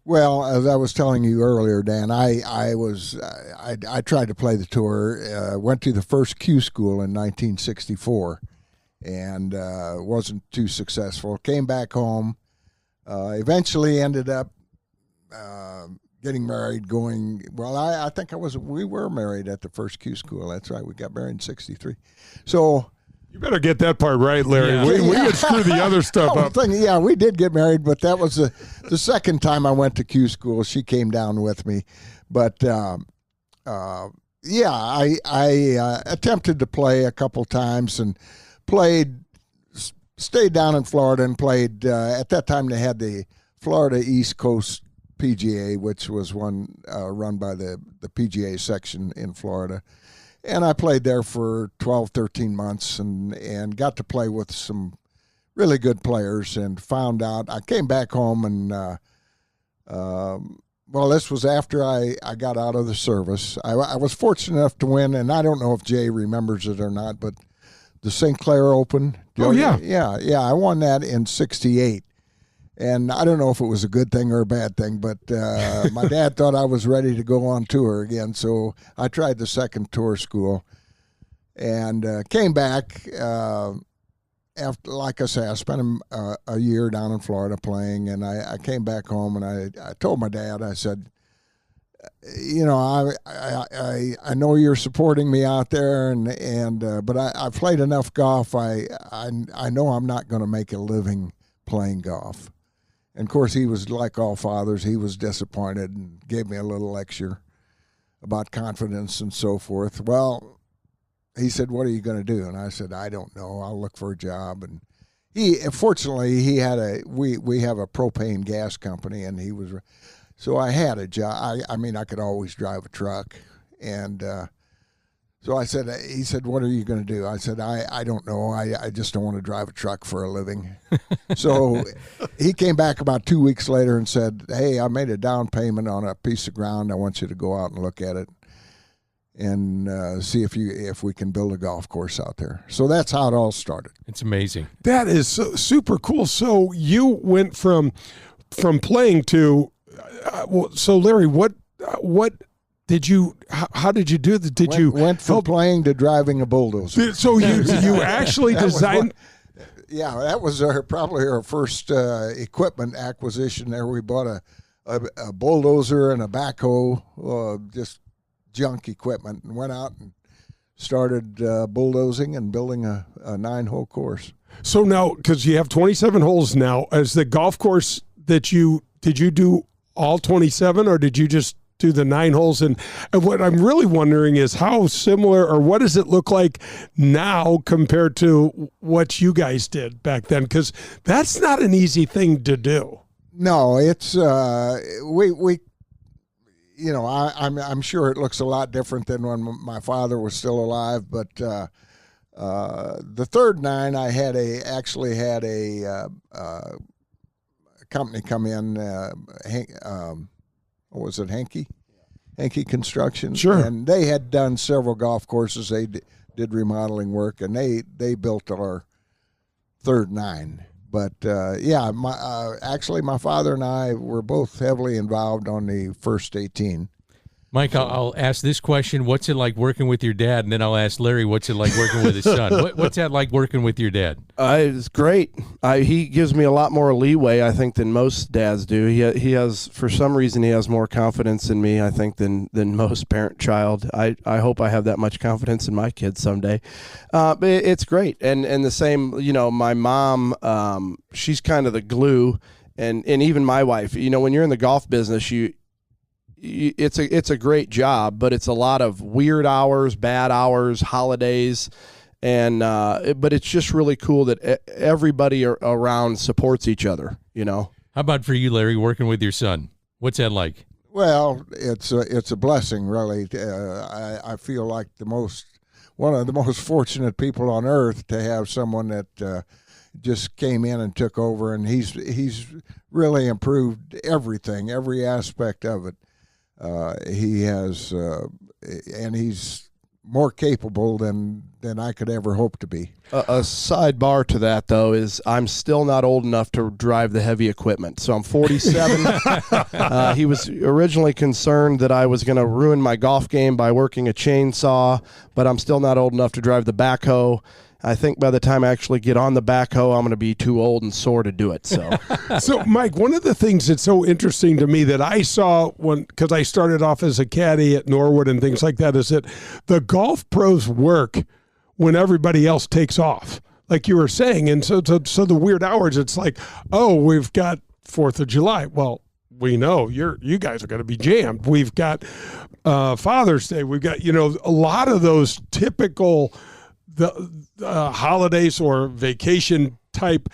Well, as I was telling you earlier, Dan, I tried to play the tour, went to the first Q school in 1964, and wasn't too successful. Came back home, eventually ended up getting married, I think we were married at the first Q school. That's right. We got married in 63. So you better get that part right, Larry. Yeah. We had screwed the other stuff up. Yeah, we did get married, but that was the second time I went to Q school. She came down with me. But, I attempted to play a couple times and stayed down in Florida and played. At that time, they had the Florida East Coast PGA, which was one run by the PGA section in Florida. And I played there for 12, 13 months and got to play with some really good players and found out. I came back home and, this was after I got out of the service. I was fortunate enough to win, and I don't know if Jay remembers it or not, but the St. Clair Open. Oh, yeah. Yeah, I won that in 68. And I don't know if it was a good thing or a bad thing, but my dad thought I was ready to go on tour again. So I tried the second tour school and came back. After, like I say, I spent a year down in Florida playing, and I came back home and I told my dad, I said, I know you're supporting me out there, but I've played enough golf. I know I'm not going to make a living playing golf. And, of course, he was like all fathers. He was disappointed and gave me a little lecture about confidence and so forth. Well, he said, what are you going to do? And I said, I don't know. I'll look for a job. And fortunately, we have a propane gas company, and so I had a job. I could always drive a truck. And So I said, he said, what are you going to do? I said, I don't know. I just don't want to drive a truck for a living. So he came back about 2 weeks later and said, hey, I made a down payment on a piece of ground. I want you to go out and look at it and see if we can build a golf course out there. So that's how it all started. It's amazing. That is super cool. So you went from playing to so Larry, what did you? How did you do that? Did you went from playing to driving a bulldozer? So you actually designed? That was probably our first equipment acquisition. There, we bought a bulldozer and a backhoe, just junk equipment, and went out and started bulldozing and building a 9-hole course. So now, because you have 27 holes now, as the golf course did you do all 27, or did you just do the 9 holes? And what I'm really wondering is how similar, or what does it look like now compared to what you guys did back then? Because that's not an easy thing to do. No, it's I'm sure it looks a lot different than when my father was still alive. But the third 9, I actually had a company come in. What was it, Henke Construction? Sure. And they had done several golf courses. They did remodeling work, and they built our third 9. But actually, my father and I were both heavily involved on the first 18. Mike, I'll ask this question. What's it like working with your dad? And then I'll ask Larry, what's it like working with his son? What's that like working with your dad? It's great. He gives me a lot more leeway, I think, than most dads do. He has, for some reason, he has more confidence in me, I think, than most parent-child. I hope I have that much confidence in my kids someday. But it's great. And the same, my mom, she's kind of the glue, and even my wife. When you're in the golf business, it's a great job, but it's a lot of weird hours, bad hours, holidays, and but it's just really cool that everybody around supports each other. How about for you, Larry, working with your son? What's that like? Well, it's a blessing, really. I feel like one of the most fortunate people on earth to have someone that just came in and took over, and he's really improved everything, every aspect of it. He has, and he's more capable than I could ever hope to be. A sidebar to that, though, is I'm still not old enough to drive the heavy equipment. So I'm 47. He was originally concerned that I was going to ruin my golf game by working a chainsaw, but I'm still not old enough to drive the backhoe. I think by the time I actually get on the backhoe, I'm going to be too old and sore to do it. So, Mike, one of the things that's so interesting to me that I saw because I started off as a caddy at Norwood and things like that, is that the golf pros work when everybody else takes off, like you were saying. And so the weird hours, it's like, oh, we've got 4th of July. Well, we know you guys are going to be jammed. We've got Father's Day. We've got, a lot of those typical holidays or vacation type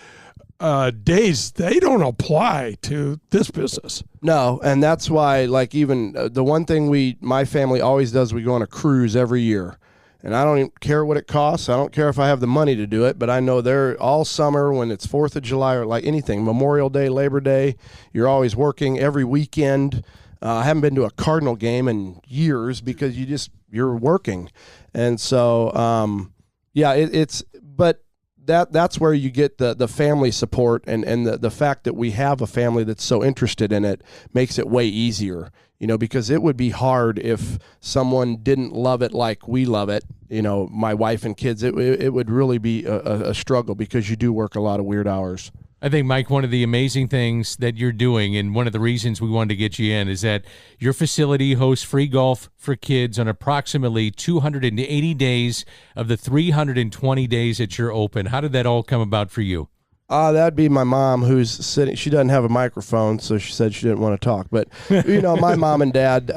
days, they don't apply to this business. No, and that's why, like, even the one thing my family always does, we go on a cruise every year. And I don't even care what it costs. I don't care if I have the money to do it, but I know they're all summer when it's 4th of July or like anything, Memorial Day, Labor Day, you're always working every weekend. I haven't been to a Cardinal game in years because you're working. And so, but that's where you get the family support and the fact that we have a family that's so interested in it makes it way easier, because it would be hard if someone didn't love it like we love it, my wife and kids. It would really be a struggle because you do work a lot of weird hours. I think, Mike, one of the amazing things that you're doing, and one of the reasons we wanted to get you in, is that your facility hosts free golf for kids on approximately 280 days of the 320 days that you're open. How did that all come about for you? That'd be my mom, who's sitting. She doesn't have a microphone, so she said she didn't want to talk. But, my mom and dad,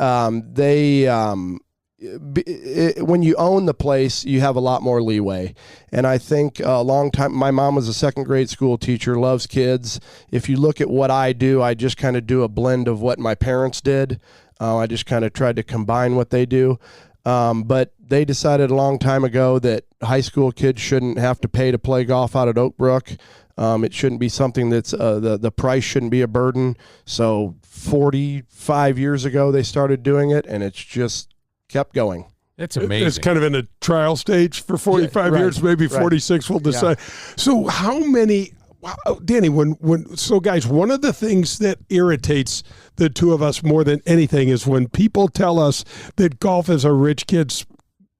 when you own the place, you have a lot more leeway. And I think a long time, my mom was a second grade school teacher, loves kids. If you look at what I do, I just kind of do a blend of what my parents did. I just kind of tried to combine what they do. But they decided a long time ago that high school kids shouldn't have to pay to play golf out at Oak Brook. It shouldn't be something that's the price shouldn't be a burden. So 45 years ago they started doing it, and it's just kept going. That's amazing. It's kind of in a trial stage for 45 years, maybe 46 we'll decide. Yeah. So how many, Danny, guys, one of the things that irritates the two of us more than anything is when people tell us that golf is a rich kid's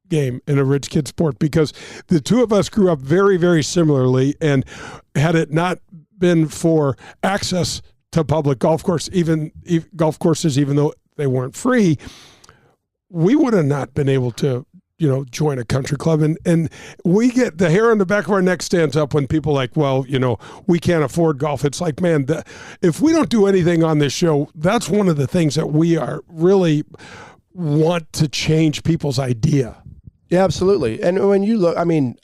game and a rich kid's sport, because the two of us grew up very, very similarly, and had it not been for access to public golf courses, even though they weren't free, we would have not been able to, join a country club. And we get the hair on the back of our neck stands up when people like, well, we can't afford golf. It's like, man, if we don't do anything on this show, that's one of the things that we are really want to change people's idea. Yeah, absolutely. And when you look,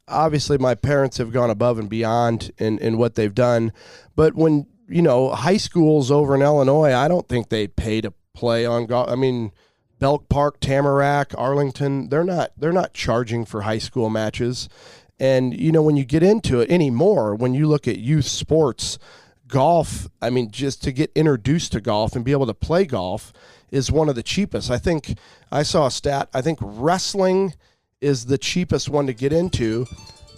obviously my parents have gone above and beyond in what they've done. But when, high schools over in Illinois, I don't think they pay to play on golf. Belk Park, Tamarack, Arlington, they're not charging for high school matches. And, when you get into it anymore, when you look at youth sports, golf, just to get introduced to golf and be able to play golf is one of the cheapest. I think I saw a stat. I think wrestling is the cheapest one to get into,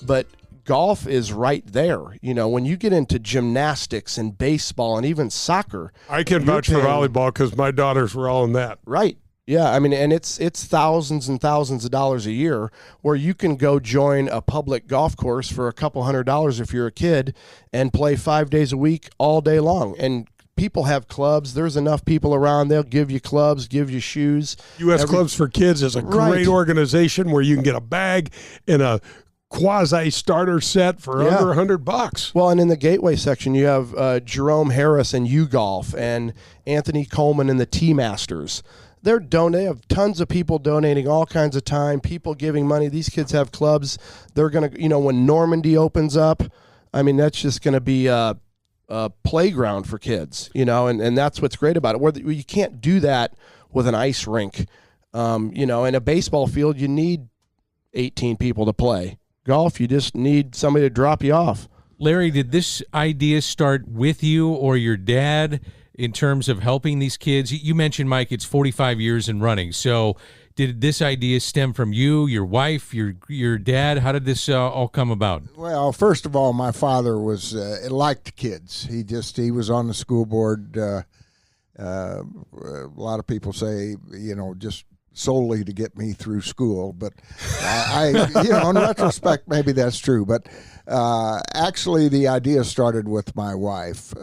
but golf is right there. When you get into gymnastics and baseball and even soccer. I can vouch for volleyball because my daughters were all in that. Right. Yeah, and it's thousands and thousands of dollars a year where you can go join a public golf course for a couple $100 if you're a kid and play 5 days a week all day long. And people have clubs. There's enough people around. They'll give you clubs, give you shoes. U.S. Clubs for Kids is a great organization where you can get a bag and a quasi starter set for under $100. Well, and in the Gateway section, you have Jerome Harris and U Golf and Anthony Coleman and the Tea Masters. They have tons of people donating all kinds of time, people giving money. These kids have clubs. They're going to, when Normandy opens up, that's just going to be a playground for kids, and that's what's great about it. Where you can't do that with an ice rink. In a baseball field, you need 18 people to play. Golf, you just need somebody to drop you off. Larry, did this idea start with you or your dad in terms of helping these kids? You mentioned, Mike, it's 45 years in running. So did this idea stem from you, your wife, your dad? How did this all come about? Well, first of all, my father liked kids. He was on the school board. A lot of people say, just solely to get me through school, but in retrospect, maybe that's true. But actually, the idea started with my wife.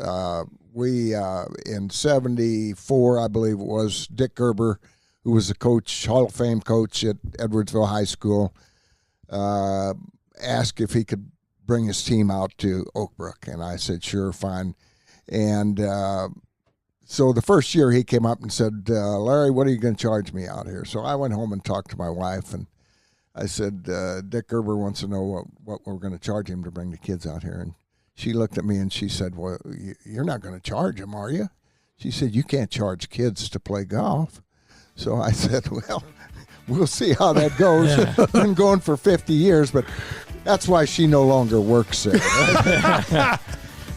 We in '74, I believe it was, Dick Gerber, who was the coach, Hall of Fame coach at Edwardsville High School, asked if he could bring his team out to Oak Brook, and I said, sure, fine. And so the first year he came up and said, Larry, what are you going to charge me out here? So I went home and talked to my wife, and I said, Dick Gerber wants to know what we're going to charge him to bring the kids out here. And she looked at me and she said, well, you're not going to charge them, are you? She said, you can't charge kids to play golf. So I said, well, we'll see how that goes. Yeah. Been going for 50 years, but that's why she no longer works there.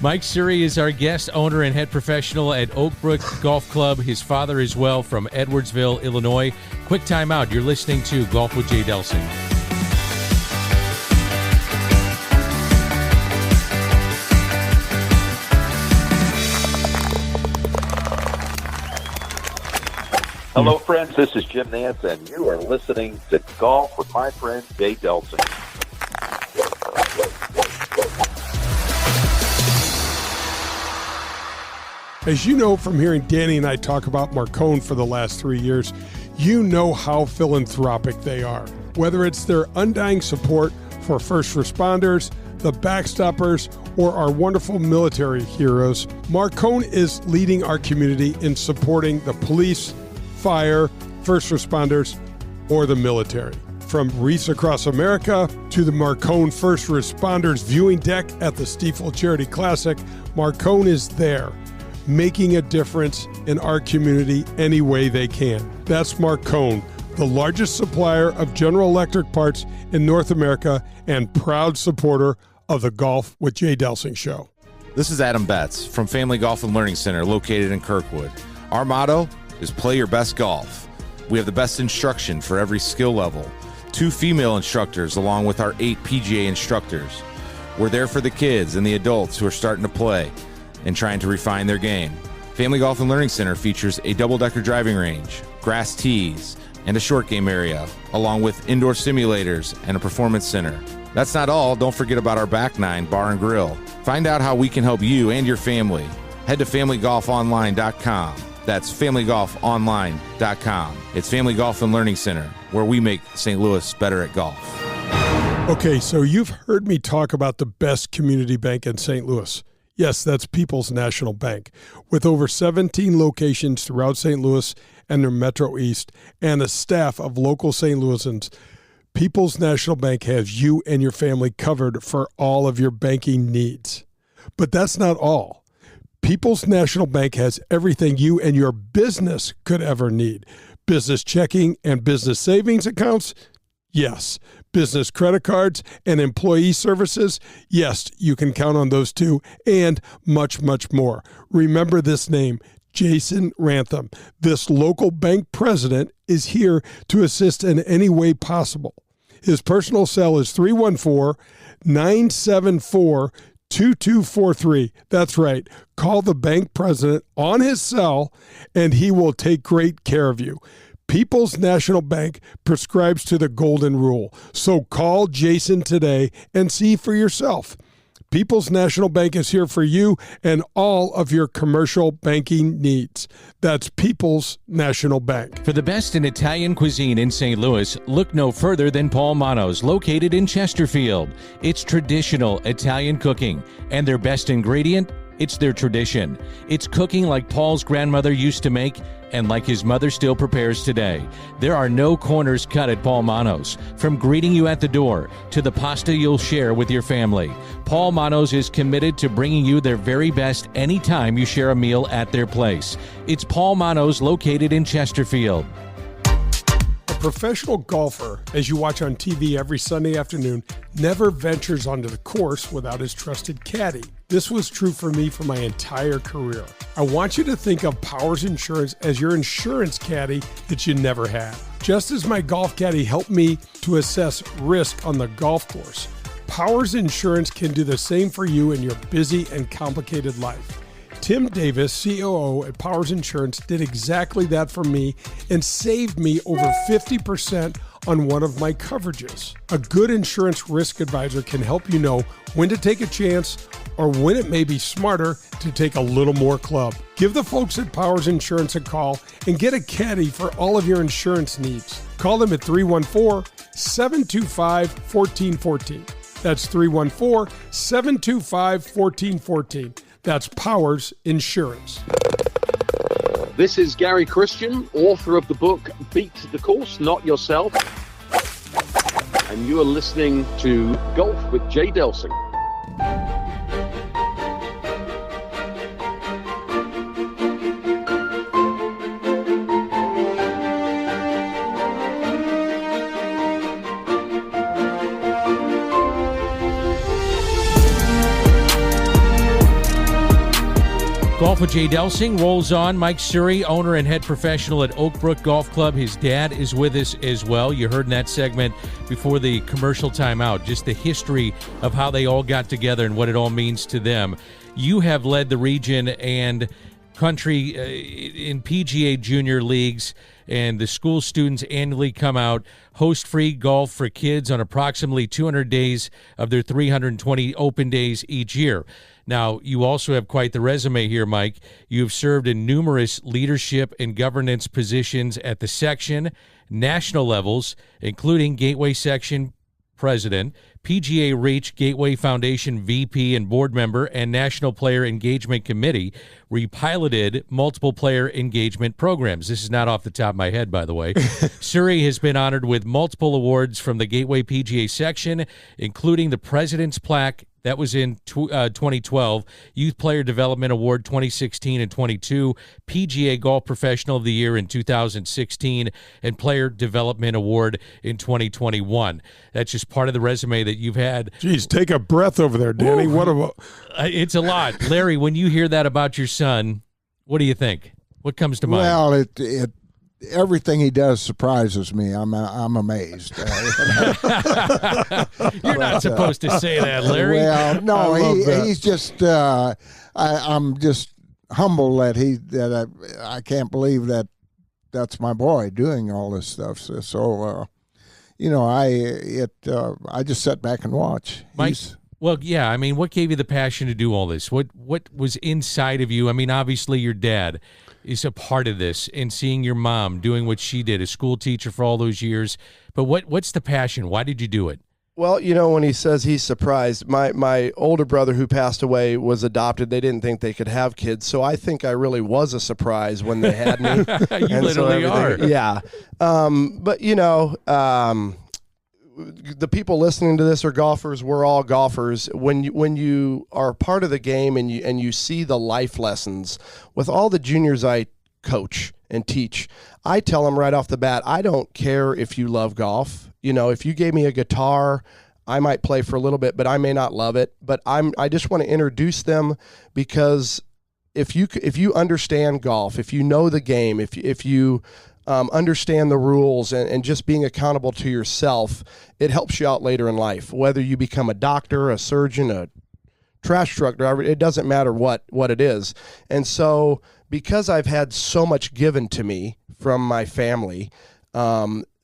Mike Suhre is our guest, owner and head professional at Oak Brook Golf Club. His father as well from Edwardsville, Illinois. Quick time out. You're listening to Golf with Jay Delsing. Hello, friends. This is Jim Nance, and you are listening to Golf with my friend Jay Delsing. As you know from hearing Danny and I talk about Marcone for the last 3 years, you know how philanthropic they are. Whether it's their undying support for first responders, the backstoppers, or our wonderful military heroes, Marcone is leading our community in supporting the police, fire, first responders, or the military. From Wreaths Across America to the Marcone First Responders viewing deck at the Stiefel Charity Classic, Marcone is there, making a difference in our community any way they can. That's Marcone, the largest supplier of General Electric parts in North America and proud supporter of the Golf with Jay Delsing show. This is Adam Betts from Family Golf and Learning Center located in Kirkwood. Our motto is play your best golf. We have the best instruction for every skill level. 2 female instructors along with our 8 PGA instructors. We're there for the kids and the adults who are starting to play and trying to refine their game. Family Golf and Learning Center features a double-decker driving range, grass tees, and a short game area, along with indoor simulators and a performance center. That's not all. Don't forget about our Back Nine Bar and Grill. Find out how we can help you and your family. Head to familygolfonline.com. That's familygolfonline.com. It's Family Golf and Learning Center, where we make St. Louis better at golf. Okay, so you've heard me talk about the best community bank in St. Louis. Yes, that's People's National Bank. With over 17 locations throughout St. Louis and their Metro East, and a staff of local St. Louisans, People's National Bank has you and your family covered for all of your banking needs. But that's not all. People's National Bank has everything you and your business could ever need. Business checking and business savings accounts? Yes. Business credit cards and employee services? Yes, you can count on those too, and much, much more. Remember this name, Jason Rantham. This local bank president is here to assist in any way possible. His personal cell is 314-974-2243. That's right. Call the bank president on his cell, and he will take great care of you. People's National Bank prescribes to the golden rule. So call Jason today and see for yourself. People's National Bank is here for you and all of your commercial banking needs. That's People's National Bank. For the best in Italian cuisine in St. Louis, look no further than Paul Manno's, located in Chesterfield. It's traditional Italian cooking, and their best ingredient, it's their tradition. It's cooking like Paul's grandmother used to make and like his mother still prepares today. There are no corners cut at Paul Manno's. From greeting you at the door to the pasta you'll share with your family, Paul Manno's is committed to bringing you their very best anytime you share a meal at their place. It's Paul Manno's, located in Chesterfield. A professional golfer, as you watch on TV every Sunday afternoon, never ventures onto the course without his trusted caddy. This was true for me for my entire career. I want you to think of Powers Insurance as your insurance caddy that you never had. Just as my golf caddy helped me to assess risk on the golf course, Powers Insurance can do the same for you in your busy and complicated life. Tim Davis, COO at Powers Insurance, did exactly that for me and saved me over 50% on one of my coverages. A good insurance risk advisor can help you know when to take a chance or when it may be smarter to take a little more club. Give the folks at Powers Insurance a call and get a caddy for all of your insurance needs. Call them at 314-725-1414. That's 314-725-1414. That's Powers Insurance. This is Gary Christian, author of the book Beat the Course, Not Yourself. And you are listening to Golf with Jay Delsing. Golf with Jay Delsing rolls on. Mike Suhre, owner and head professional at Oak Brook Golf Club. His dad is with us as well. You heard in that segment before the commercial timeout just the history of how they all got together and what it all means to them. You have led the region and country in PGA Junior leagues, and the school students annually come out, host free golf for kids on approximately 200 days of their 320 open days each year. Now, you also have quite the resume here, Mike. You've served in numerous leadership and governance positions at the section, national levels, including Gateway Section President, PGA Reach Gateway Foundation VP and board member, and National Player Engagement Committee, where you piloted multiple player engagement programs. This is not off the top of my head, by the way. Suhre has been honored with multiple awards from the Gateway PGA section, including the President's Plaque, That was in 2012. Youth Player Development Award 2016 and 22. PGA Golf Professional of the Year in 2016 and Player Development Award in 2021. That's just part of the resume that you've had. Geez, take a breath over there, Danny. Ooh. What a... It's a lot. Larry, when you hear that about your son, what do you think? What comes to mind? Well, it everything he does surprises me. I'm amazed. You're not supposed to say that, Larry. Well, no, he's just. I'm just humble that I can't believe that's my boy doing all this stuff. So I just sat back and watch. Mike. Well, yeah. I mean, what gave you the passion to do all this? What was inside of you? I mean, obviously, your dad is a part of this, and seeing your mom doing what she did, a school teacher for all those years. But what's the passion? Why did you do it? Well, when he says he's surprised, my older brother who passed away was adopted. They didn't think they could have kids, so I think I really was a surprise when they had me. You literally are. Yeah. But, the people listening to this are golfers. We're all golfers. When you are part of the game and you see the life lessons with all the juniors I coach and teach, I tell them right off the bat, I don't care if you love golf. If you gave me a guitar, I might play for a little bit, but I may not love it. But I just want to introduce them, because if you understand golf, if you know the game, if you understand the rules and just being accountable to yourself, it helps you out later in life. Whether you become a doctor, a surgeon, a trash truck driver, it doesn't matter what it is. And so, because I've had so much given to me from my family,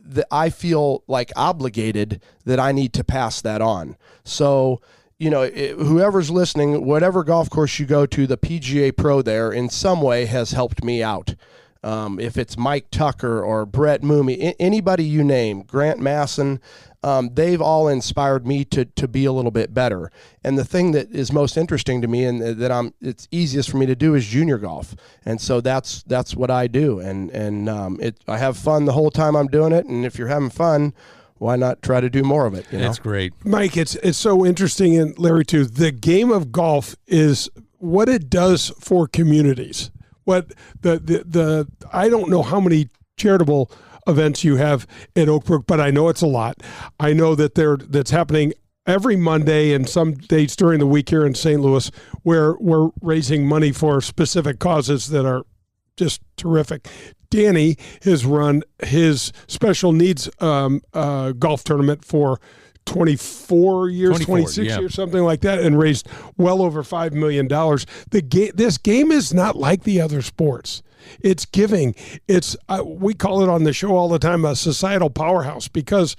that I feel like obligated that I need to pass that on. So, whoever's listening, whatever golf course you go to, the PGA Pro there in some way has helped me out. If it's Mike Tucker or Brett Mooney, anybody you name, Grant Masson, they've all inspired me to be a little bit better. And the thing that is most interesting to me and that it's easiest for me to do is junior golf. And so that's what I do. And I have fun the whole time I'm doing it. And if you're having fun, why not try to do more of it? That's great. Mike, it's so interesting, and Larry too, the game of golf is what it does for communities. What the I don't know how many charitable events you have at Oak Brook, but I know it's a lot. I know that that's happening every Monday and some dates during the week here in St. Louis, where we're raising money for specific causes that are just terrific. Danny has run his special needs golf tournament for 24 years, 26 years, something like that, and raised well over $5 million. This game is not like the other sports. It's giving. It's we call it on the show all the time a societal powerhouse, because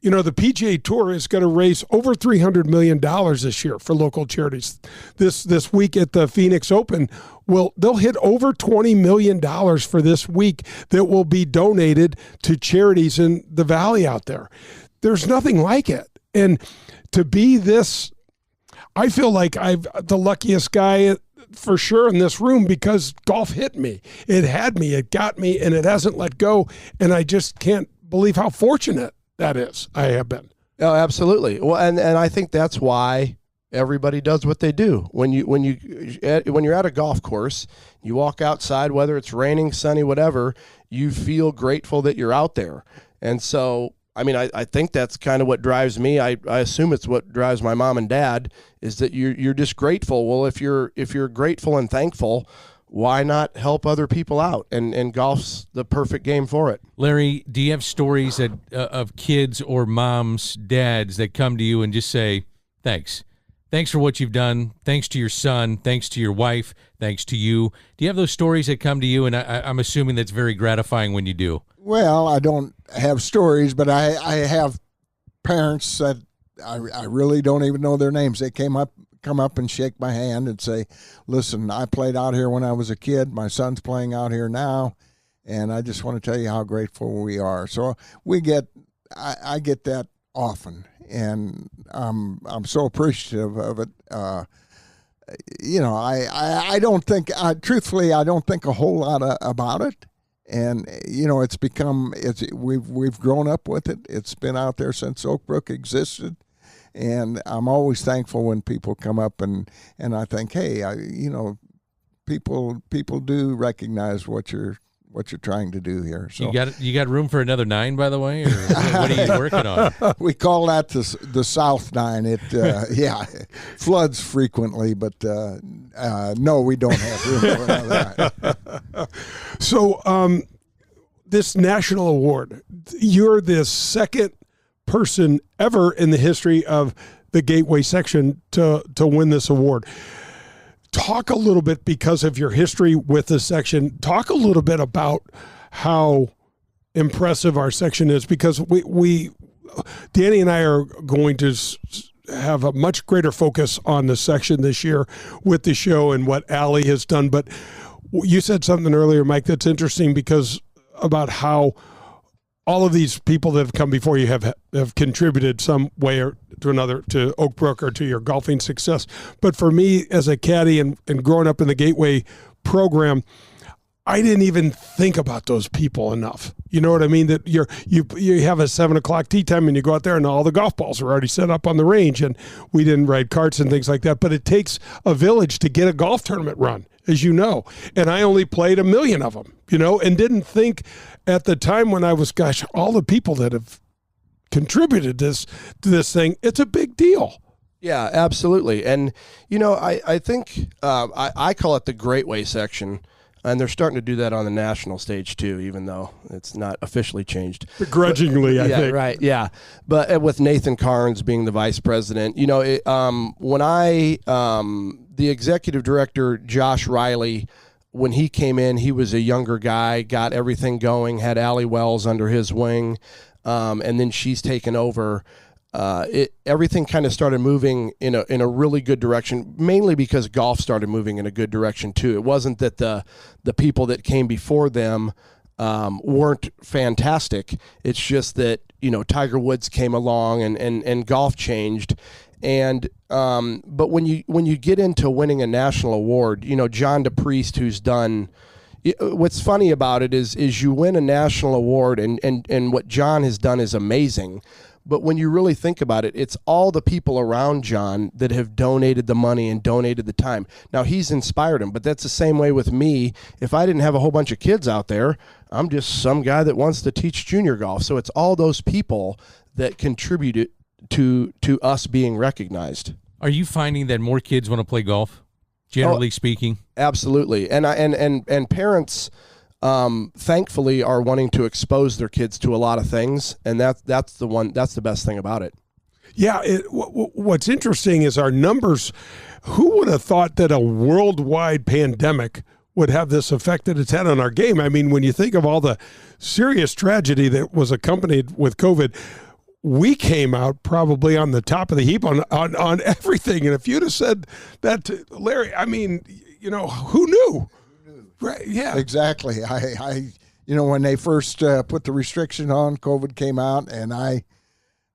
the PGA Tour is going to raise over $300 million this year for local charities. This week at the Phoenix Open, they'll hit over $20 million for this week that will be donated to charities in the valley out there. There's nothing like it. And to be this, I feel like I'm the luckiest guy for sure in this room, because golf hit me. It had me, it got me, and it hasn't let go. And I just can't believe how fortunate that is. I have been. Oh, absolutely. Well, and I think that's why everybody does what they do. When you're at a golf course, you walk outside, whether it's raining, sunny, whatever, you feel grateful that you're out there. And so, I think that's kind of what drives me. I assume it's what drives my mom and dad, is that you're just grateful. Well, if you're grateful and thankful, why not help other people out? And golf's the perfect game for it. Larry, do you have stories of kids or moms, dads that come to you and just say, thanks? Thanks for what you've done. Thanks to your son. Thanks to your wife. Thanks to you. Do you have those stories that come to you? And I'm assuming that's very gratifying when you do. Well, I don't have stories, but I have parents that I really don't even know their names. They come up and shake my hand and say, listen, I played out here when I was a kid. My son's playing out here now, and I just want to tell you how grateful we are. So I get that often, and I'm so appreciative of it. I don't think, truthfully, I don't think a whole lot about it. And we've grown up with it. It's been out there since Oak Brook existed, And I'm always thankful when people come up and I think, hey, people do recognize what you're trying to do here. So you got room for another 9, by the way, or what are you working on? We call that the South 9. It floods frequently, but no, we don't have room for another. So this national award, you're the second person ever in the history of the Gateway section to win this award. Talk a little bit, because of your history with this section, talk a little bit about how impressive our section is, because we Danny and I are going to have a much greater focus on the section this year with the show and what Allie has done. But you said something earlier, Mike, that's interesting, because about how all of these people that have come before you have contributed some way or to another to Oak Brook or to your golfing success. But for me, as a caddy and growing up in the Gateway program, I didn't even think about those people enough. You know what I mean? That you have a 7:00 tee time and you go out there and all the golf balls are already set up on the range, and we didn't ride carts and things like that. But it takes a village to get a golf tournament run, as you know. And I only played 1 million of them, and didn't think at the time when I was, all the people that have contributed to this thing, it's a big deal. Yeah, absolutely. And, I think I call it the Great Way section, and they're starting to do that on the national stage too, even though it's not officially changed. Begrudgingly, I think. Right, yeah. But with Nathan Carnes being the vice president, when the executive director, Josh Riley, when he came in, he was a younger guy, got everything going, had Allie Wells under his wing, and then she's taken over. Everything kind of started moving in a really good direction, mainly because golf started moving in a good direction too. It wasn't that the people that came before them weren't fantastic. It's just that Tiger Woods came along and golf changed. And but when you get into winning a national award, John DePriest, who's done. What's funny about it is you win a national award, and what John has done is amazing. But when you really think about it, it's all the people around John that have donated the money and donated the time. Now, he's inspired him, but that's the same way with me. If I didn't have a whole bunch of kids out there, I'm just some guy that wants to teach junior golf. So it's all those people that contributed to us being recognized. Are you finding that more kids want to play golf, generally speaking? Absolutely. And parents thankfully are wanting to expose their kids to a lot of things, and that's the best thing about it. Yeah, what's interesting is our numbers. Who would have thought that a worldwide pandemic would have this effect that it's had on our game? I mean, when you think of all the serious tragedy that was accompanied with COVID, we came out probably on the top of the heap on everything. And if you'd have said that to Larry, I mean, who knew? Right? Yeah, exactly. I when they first put the restriction on, COVID came out, and I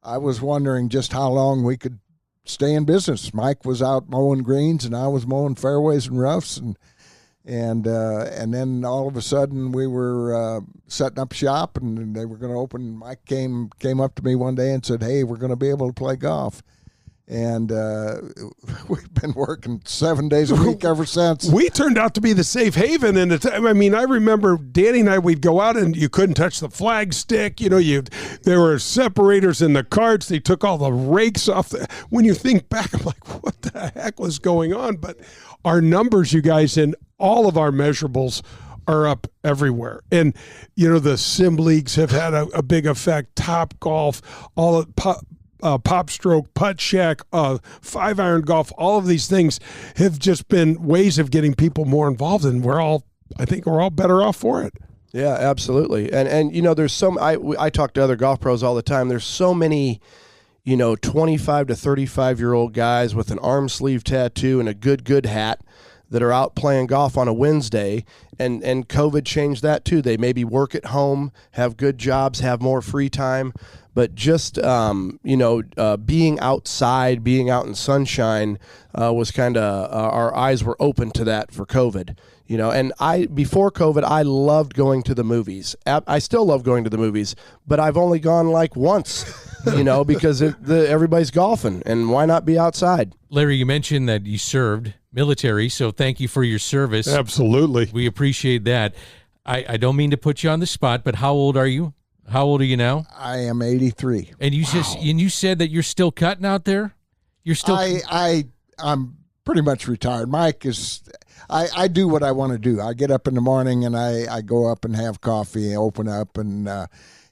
was wondering just how long we could stay in business. Mike was out mowing greens, and I was mowing fairways and roughs, and then all of a sudden we were setting up shop, and they were going to open. Mike came up to me one day and said, "Hey, we're going to be able to play golf." And we've been working 7 days a week ever since. We turned out to be the safe haven. And I remember Danny and I, we'd go out and you couldn't touch the flag stick. There were separators in the carts. They took all the rakes off. When you think back, I'm like, what the heck was going on? But our numbers, you guys, in all of our measurables are up everywhere. And, the sim leagues have had a big effect. Top Golf, all of Pop Stroke, Putt Shack, 5-iron golf, all of these things have just been ways of getting people more involved, and I think we're all better off for it. Yeah, absolutely. And there's I talk to other golf pros all the time. There's so many, 25 to 35-year-old guys with an arm sleeve tattoo and a good hat that are out playing golf on a Wednesday, and COVID changed that too. They maybe work at home, have good jobs, have more free time. But just, being outside, being out in sunshine was kind of, our eyes were open to that for COVID. And before COVID, I loved going to the movies. I still love going to the movies, but I've only gone like once, because everybody's golfing, and why not be outside? Larry, you mentioned that you served military, so thank you for your service. Absolutely. We appreciate that. I don't mean to put you on the spot, but how old are you? How old are you now? I am 83. And you said that you're still cutting out there? You're still I'm pretty much retired. Mike is I do what I want to do. I get up in the morning and I go up and have coffee, open up, and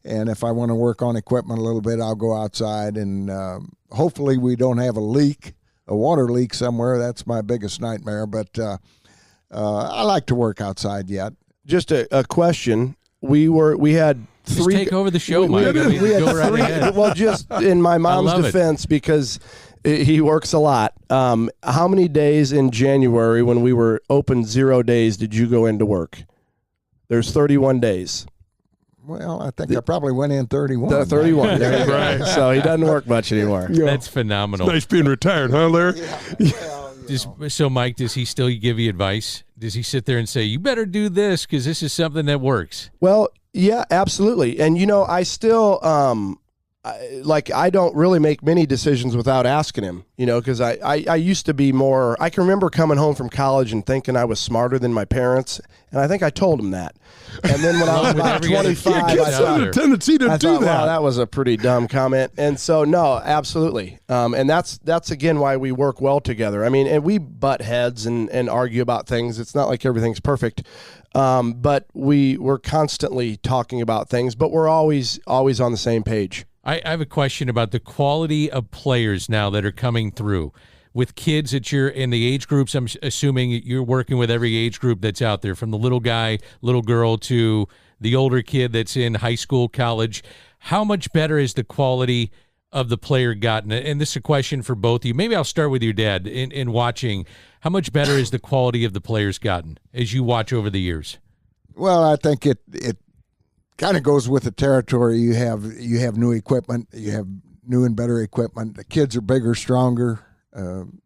if I want to work on equipment a little bit, I'll go outside, and hopefully we don't have a water leak somewhere. That's my biggest nightmare, but I like to work outside yet. Just a question. We had Just three. take over the show, Mike. We had Go right three. ahead. Well, just in my mom's love it. defense, because he works a lot. How many days in January, when we were open 0 days, did you go into work? There's 31 days. Well, I think I probably went in 31. 31. There you go. Right. So he doesn't work much anymore. Yeah. That's phenomenal. It's nice being retired, huh, Larry? So, Mike, does he still give you advice? Does he sit there and say, you better do this because this is something that works? Well, yeah, absolutely. And, I still, I don't really make many decisions without asking him, because I used to be more, I can remember coming home from college and thinking I was smarter than my parents. And I think I told him that. And then when I was about 25, I thought, a tendency to do that. Wow, that was a pretty dumb comment. And so, no, absolutely. And that's again why we work well together. I mean, and we butt heads and argue about things. It's not like everything's perfect. But we're constantly talking about things, but we're always on the same page. I have a question about the quality of players now that are coming through. With kids that you're in the age groups, I'm assuming you're working with every age group that's out there, from the little guy, little girl, to the older kid that's in high school, college. How much better has the quality of the player gotten? And this is a question for both of you. Maybe I'll start with your dad in watching. How much better has the quality of the players gotten as you watch over the years? Well, I think it kind of goes with the territory. You have new equipment. You have new and better equipment. The kids are bigger, stronger,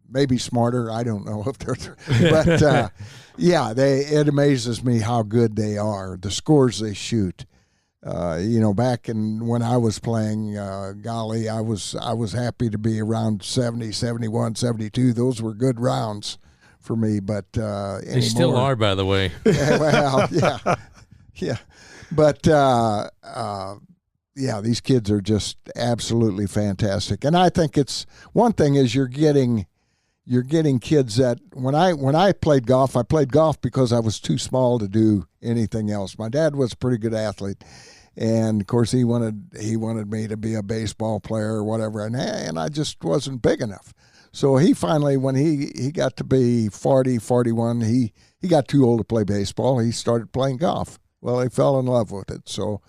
maybe smarter. I don't know if they're, but yeah, it amazes me how good they are. The scores they shoot. Back when I was playing, golly, I was happy to be around 70, 71, 72. Those were good rounds for me, but they still are, by the way. Well, yeah. But, these kids are just absolutely fantastic. And I think it's one thing is you're getting kids that when I played golf because I was too small to do anything else. My dad was a pretty good athlete. And, of course, he wanted me to be a baseball player or whatever, and I just wasn't big enough. So he finally, when he got to be 40, 41, he got too old to play baseball. He started playing golf. Well, he fell in love with it, so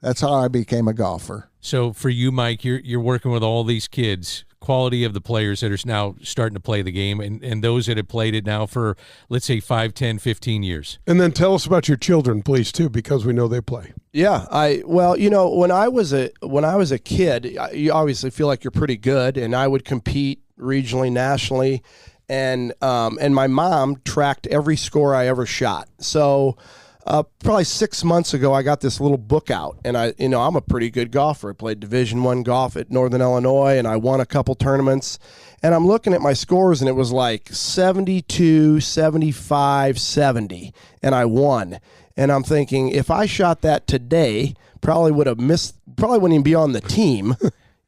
that's how I became a golfer. So for you, Mike, you're working with all these kids, quality of the players that are now starting to play the game, and those that have played it now for, let's say, 5, 10, 15 years. And then tell us about your children, please, too, because we know they play. Yeah, when I was a kid, you obviously feel like you're pretty good, and I would compete regionally, nationally, and my mom tracked every score I ever shot. So probably 6 months ago, I got this little book out, and I'm a pretty good golfer. I played Division I golf at Northern Illinois, and I won a couple tournaments. And I'm looking at my scores, and it was like 72, 75, 70, and I won. And I'm thinking, if I shot that today, probably wouldn't even be on the team,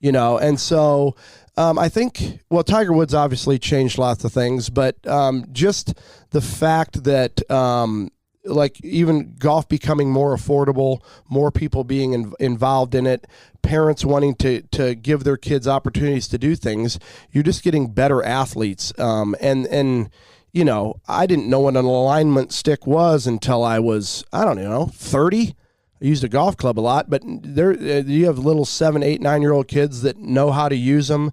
And so I think, Tiger Woods obviously changed lots of things, but just the fact that even golf becoming more affordable, more people being involved in it, parents wanting to give their kids opportunities to do things, you're just getting better athletes. And I didn't know what an alignment stick was until I was, 30. I used a golf club a lot, but you have little 7, 8, 9-year-old kids that know how to use them.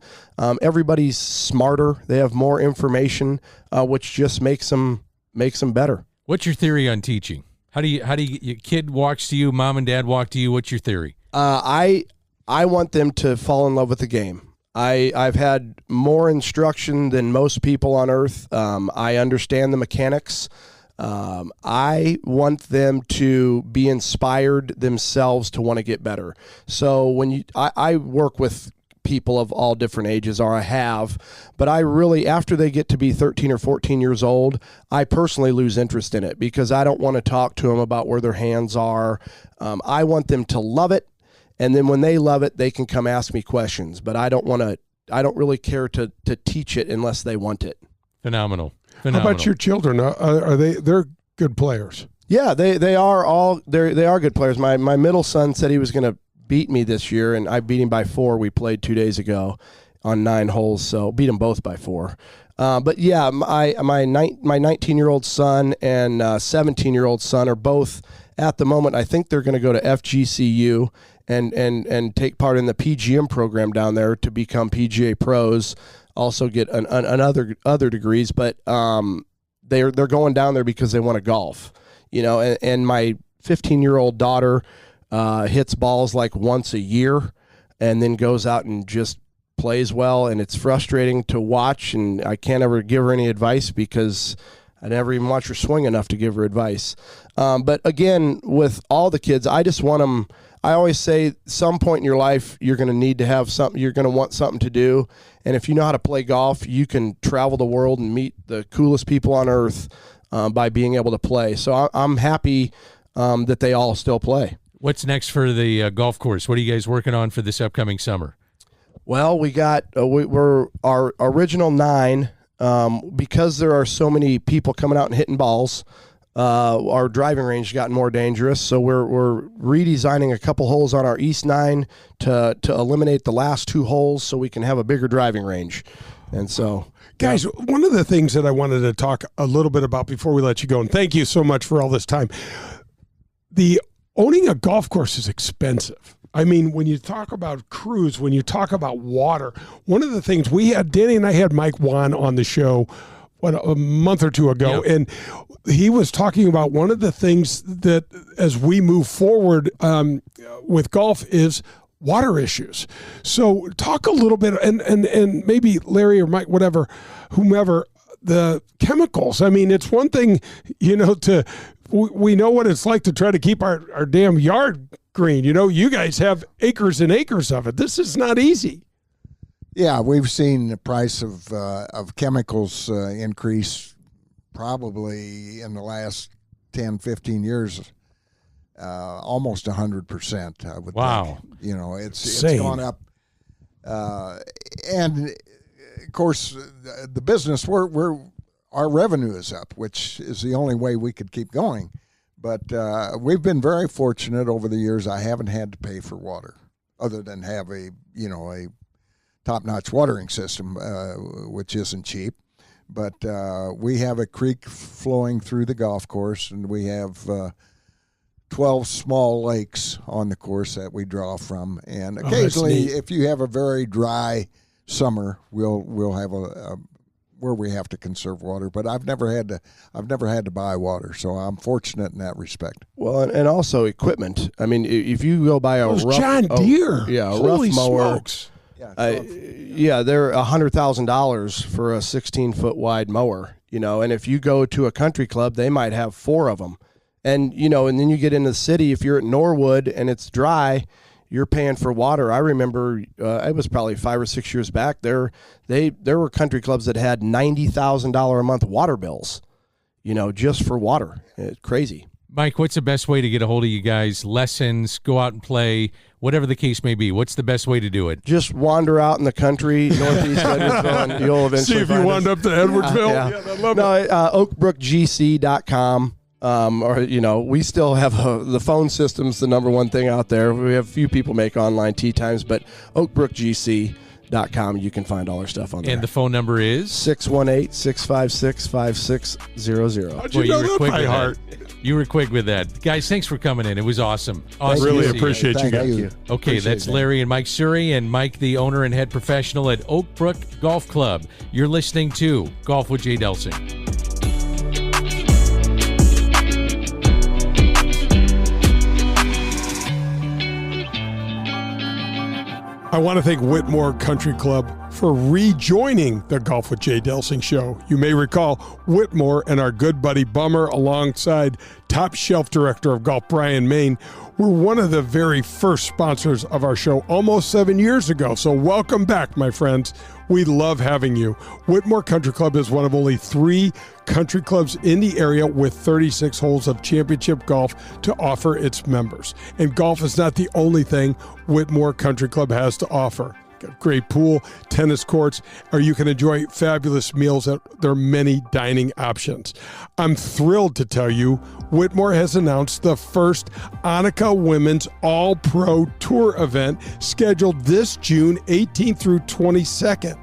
Everybody's smarter. They have more information, which just makes them better. What's your theory on teaching? How do you your kid walks to you, mom and dad walk to you? What's your theory? I want them to fall in love with the game. I've had more instruction than most people on earth. I understand the mechanics. I want them to be inspired themselves to want to get better. So when I work with people of all different ages, or I have, but I really, after they get to be 13 or 14 years old, I personally lose interest in it because I don't want to talk to them about where their hands are. I want them to love it. And then when they love it, they can come ask me questions, but I don't really care to teach it unless they want it. Phenomenal. How about your children? They're good players? Yeah, they are good players. My middle son said he was going to beat me this year, and I beat him by 4. We played 2 days ago on 9 holes, so beat them both by 4. But yeah, my 19-year-old son and 17-year-old son are both at the moment. I think they're going to go to FGCU and take part in the PGM program down there to become PGA pros. Also get other degrees, but they're going down there because they want to golf, And my 15-year-old daughter hits balls like once a year, and then goes out and just plays well, and it's frustrating to watch. And I can't ever give her any advice because I never even watch her swing enough to give her advice. But again, with all the kids, I just want them. I always say, some point in your life, you're going to need to have something. You're going to want something to do. And if you know how to play golf, you can travel the world and meet the coolest people on earth by being able to play. So I'm happy that they all still play. What's next for the golf course? What are you guys working on for this upcoming summer? Well, we got we're our original 9 because there are so many people coming out and hitting balls. Our driving range has gotten more dangerous, so we're redesigning a couple holes on our East 9 to eliminate the last 2 holes so we can have a bigger driving range. And so, guys, one of the things that I wanted to talk a little bit about before we let you go, and thank you so much for all this time. Owning a golf course is expensive. I mean, when you talk about crews, when you talk about water, one of the things Danny and I had Mike Wan on the show a month or 2 ago, and he was talking about one of the things that as we move forward with golf is water issues. So talk a little bit, and maybe Larry or Mike, whomever, the chemicals. I mean, it's one thing, we know what it's like to try to keep our damn yard green. You guys have acres and acres of it. This is not easy. Yeah, we've seen the price of chemicals increase probably in the last 10, 15 years, almost 100%, I would think. It's gone up. And, of course, the business, our revenue is up, which is the only way we could keep going. But we've been very fortunate over the years. I haven't had to pay for water other than have a top-notch watering system, which isn't cheap. But we have a creek flowing through the golf course, and we have 12 small lakes on the course that we draw from. And occasionally, if you have a very dry summer, we'll have a where we have to conserve water. But I've never had to buy water, so I'm fortunate in that respect. Well, and also equipment. I mean, if you go buy a rough John Deere, rough mower. Smokes. They're $100,000 for a 16-foot wide mower, and if you go to a country club, they might have 4 of them. And, and then you get into the city, if you're at Norwood and it's dry, you're paying for water. I remember it was probably 5 or 6 years back. There were country clubs that had $90,000 a month water bills, just for water. It's crazy. Mike, what's the best way to get a hold of you guys? Lessons, go out and play, whatever the case may be. What's the best way to do it? Just wander out in the country, northeast Edwardsville, and you'll eventually see if you wind up to Edwardsville. Yeah, oakbrookgc.com. We still have the phone system's the number one thing out there. We have a few people make online tee times, but oakbrookgc.com, you can find all our stuff on there. And the phone number is? 618-656-5600. How'd you know that by heart? You were quick with that. Guys, thanks for coming in. It was awesome. Really appreciate you guys. Okay, that's Larry and Mike Suhre, and Mike, the owner and head professional at Oak Brook Golf Club. You're listening to Golf with Jay Delsing. I want to thank Whitmore Country Club for rejoining the Golf with Jay Delsing show. You may recall Whitmore and our good buddy Bummer, alongside top shelf director of golf Brian Main, were one of the very first sponsors of our show almost 7 years ago. So welcome back, my friends. We love having you. Whitmore Country Club is one of only 3 country clubs in the area with 36 holes of championship golf to offer its members. And golf is not the only thing Whitmore Country Club has to offer. Got great pool, tennis courts, or you can enjoy fabulous meals at their many dining options. I'm thrilled to tell you Whitmore has announced the first Annika Women's All-Pro Tour event scheduled this June 18th through 22nd.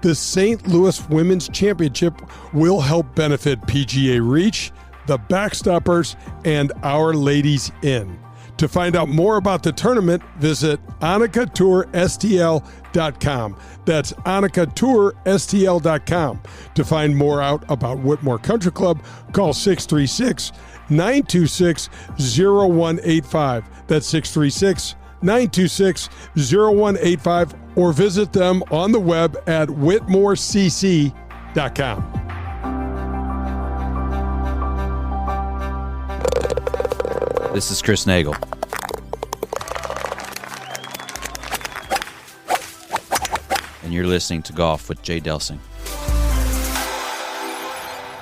The St. Louis Women's Championship will help benefit PGA Reach, the Backstoppers, and Our Ladies Inn. To find out more about the tournament, visit AnnikaTourSTL.com. That's AnnikaTourSTL.com. To find more out about Whitmore Country Club, call 636-926-0185. That's 636-926-0185, or visit them on the web at WhitmoreCC.com. This is Chris Nagel. And you're listening to Golf with Jay Delsing.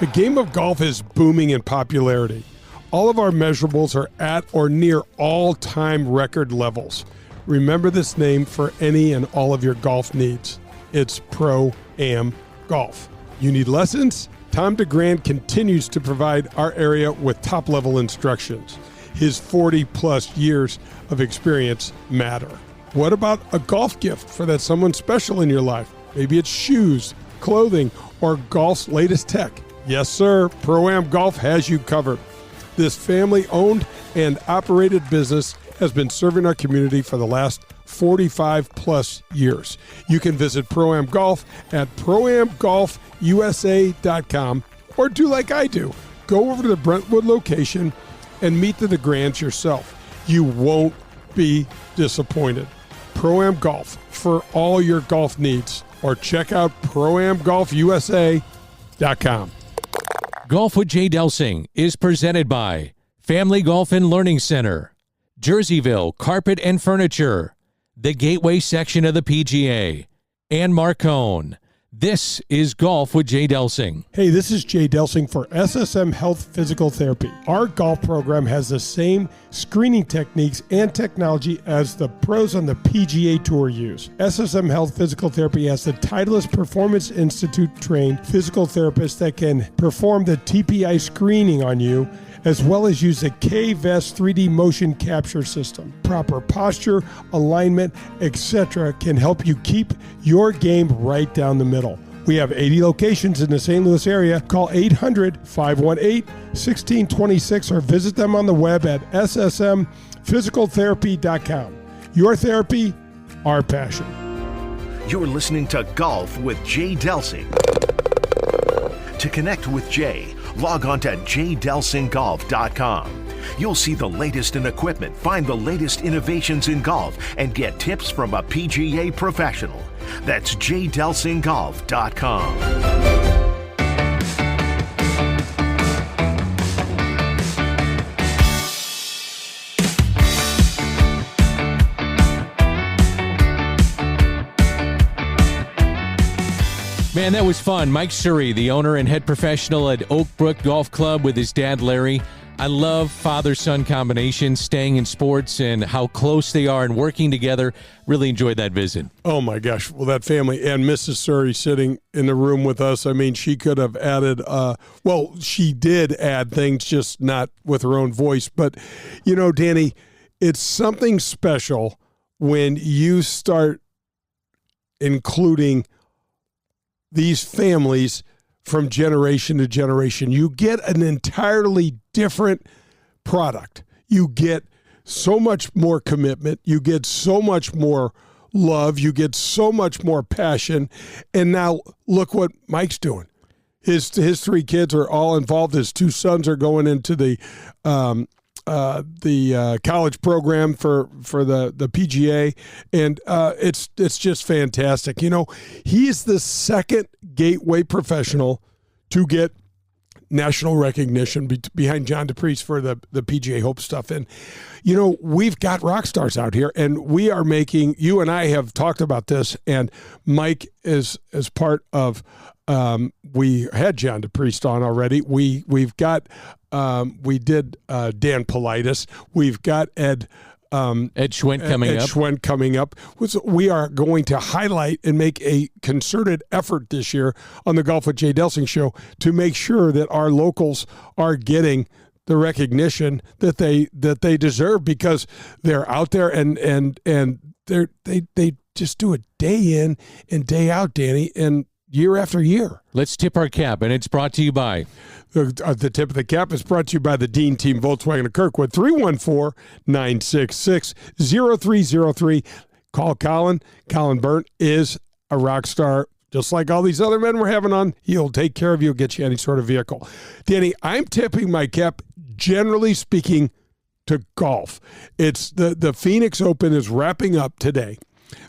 The game of golf is booming in popularity. All of our measurables are at or near all-time record levels. Remember this name for any and all of your golf needs. It's Pro-Am Golf. You need lessons? Tom DeGrand continues to provide our area with top-level instructions. His 40-plus years of experience matter. What about a golf gift for that someone special in your life? Maybe it's shoes, clothing, or golf's latest tech. Yes, sir, Pro-Am Golf has you covered. This family-owned and operated business has been serving our community for the last 45-plus years. You can visit Pro-Am Golf at ProAmGolfUSA.com, or do like I do. Go over to the Brentwood location and meet the DeGrands yourself. You won't be disappointed. Pro-Am Golf for all your golf needs, or check out ProAmGolfUSA.com. Golf with Jay Delsing is presented by Family Golf and Learning Center, Jerseyville Carpet and Furniture, the Gateway section of the PGA, and Marcone. This is Golf with Jay Delsing. Hey, this is Jay Delsing for SSM Health Physical Therapy. Our golf program has the same screening techniques and technology as the pros on the PGA Tour use. SSM Health Physical Therapy has the Titleist Performance Institute-trained physical therapists that can perform the TPI screening on you, as well as use the K-Vest 3D motion capture system. Proper posture, alignment, etc. can help you keep your game right down the middle. We have 80 locations in the St. Louis area. Call 800-518-1626 or visit them on the web at ssmphysicaltherapy.com. Your therapy, our passion. You're listening to Golf with Jay Delsing. To connect with Jay, log on to jdelsinggolf.com. You'll see the latest in equipment, find the latest innovations in golf, and get tips from a PGA professional. That's jdelsinggolf.com. Man, that was fun. Mike Suhre, the owner and head professional at Oak Brook Golf Club with his dad, Larry. I love father-son combinations, staying in sports, and how close they are and working together. Really enjoyed that visit. Oh, my gosh. Well, that family and Mrs. Suhre sitting in the room with us, I mean, she could have added, she did add things, just not with her own voice. But, you know, Danny, it's something special when you start including these families from generation to generation. You get an entirely different product. You get so much more commitment. You get so much more love. You get so much more passion. And now look what Mike's doing. His 3 kids are all involved. His 2 sons are going into the college program for the PGA, and it's just fantastic. You know, he's the second gateway professional to get national recognition behind John DePriest for the PGA Hope stuff. And, you know, we've got rock stars out here, and we are making, you and I have talked about this, and Mike is part of, we had John DePriest on already. We've got, we did Dan Politis. We've got Ed Schwent coming up. We are going to highlight and make a concerted effort this year on the Golf with Jay Delsing show to make sure that our locals are getting the recognition that they deserve, because they're out there and they just do it day in and day out, Danny, and year after year. Let's tip our cap, and it's brought to you by... The tip of the cap is brought to you by the Dean Team Volkswagen of Kirkwood. 314-966-0303. Call Colin. Colin Burnt is a rock star, just like all these other men we're having on. He'll take care of you. He'll get you any sort of vehicle. Danny, I'm tipping my cap, generally speaking, to golf. It's the Phoenix Open is wrapping up today.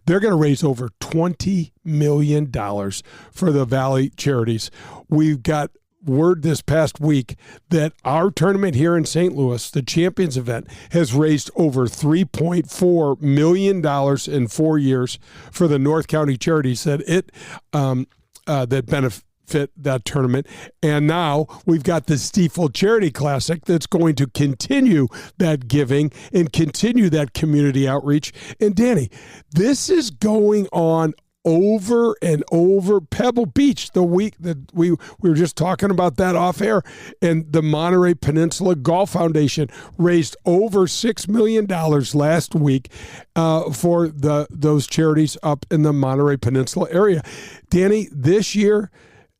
They're going to raise over $20 million for the Valley charities. We've got word this past week that our tournament here in St. Louis, the Champions event, has raised over $3.4 million in 4 years for the North County charities that that benefit that tournament. And now we've got the Stiefel Charity Classic that's going to continue that giving and continue that community outreach. And Danny, this is going on over and over. Pebble Beach, the week that we were just talking about that off air, and the Monterey Peninsula Golf Foundation raised over $6 million last week for those charities up in the Monterey Peninsula area. Danny, this year,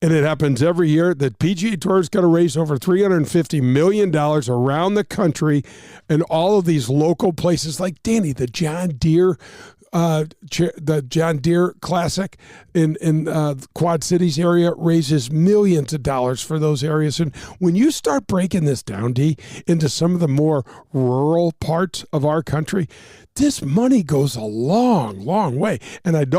and it happens every year, the PGA Tour is going to raise over $350 million around the country, and all of these local places like, Danny, the John Deere Classic in Quad Cities area raises millions of dollars for those areas. And when you start breaking this down, D, into some of the more rural parts of our country, this money goes a long, long way. And I'd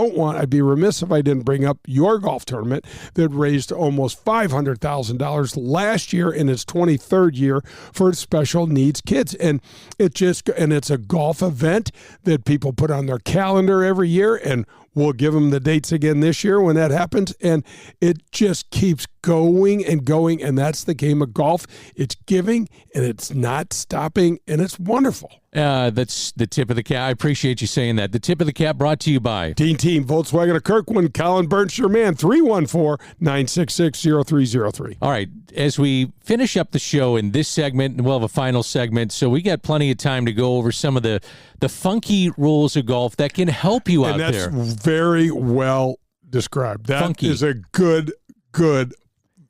be remiss if I didn't bring up your golf tournament that raised almost $500,000 last year in its 23rd year for special needs kids. And it's a golf event that people put on their calendar every year, and we'll give them the dates again this year when that happens. And it just keeps going and going. And that's the game of golf. It's giving, and it's not stopping, and it's wonderful. That's the tip of the cap. I appreciate you saying that. The tip of the cap brought to you by Dean Team Volkswagen of Kirkwood. Colin Burns, your man. 314-966-0303. All right. As we finish up the show in this segment, and we'll have a final segment, so we got plenty of time to go over some of the funky rules of golf that can help you out there. And that's very well described. That funky is a good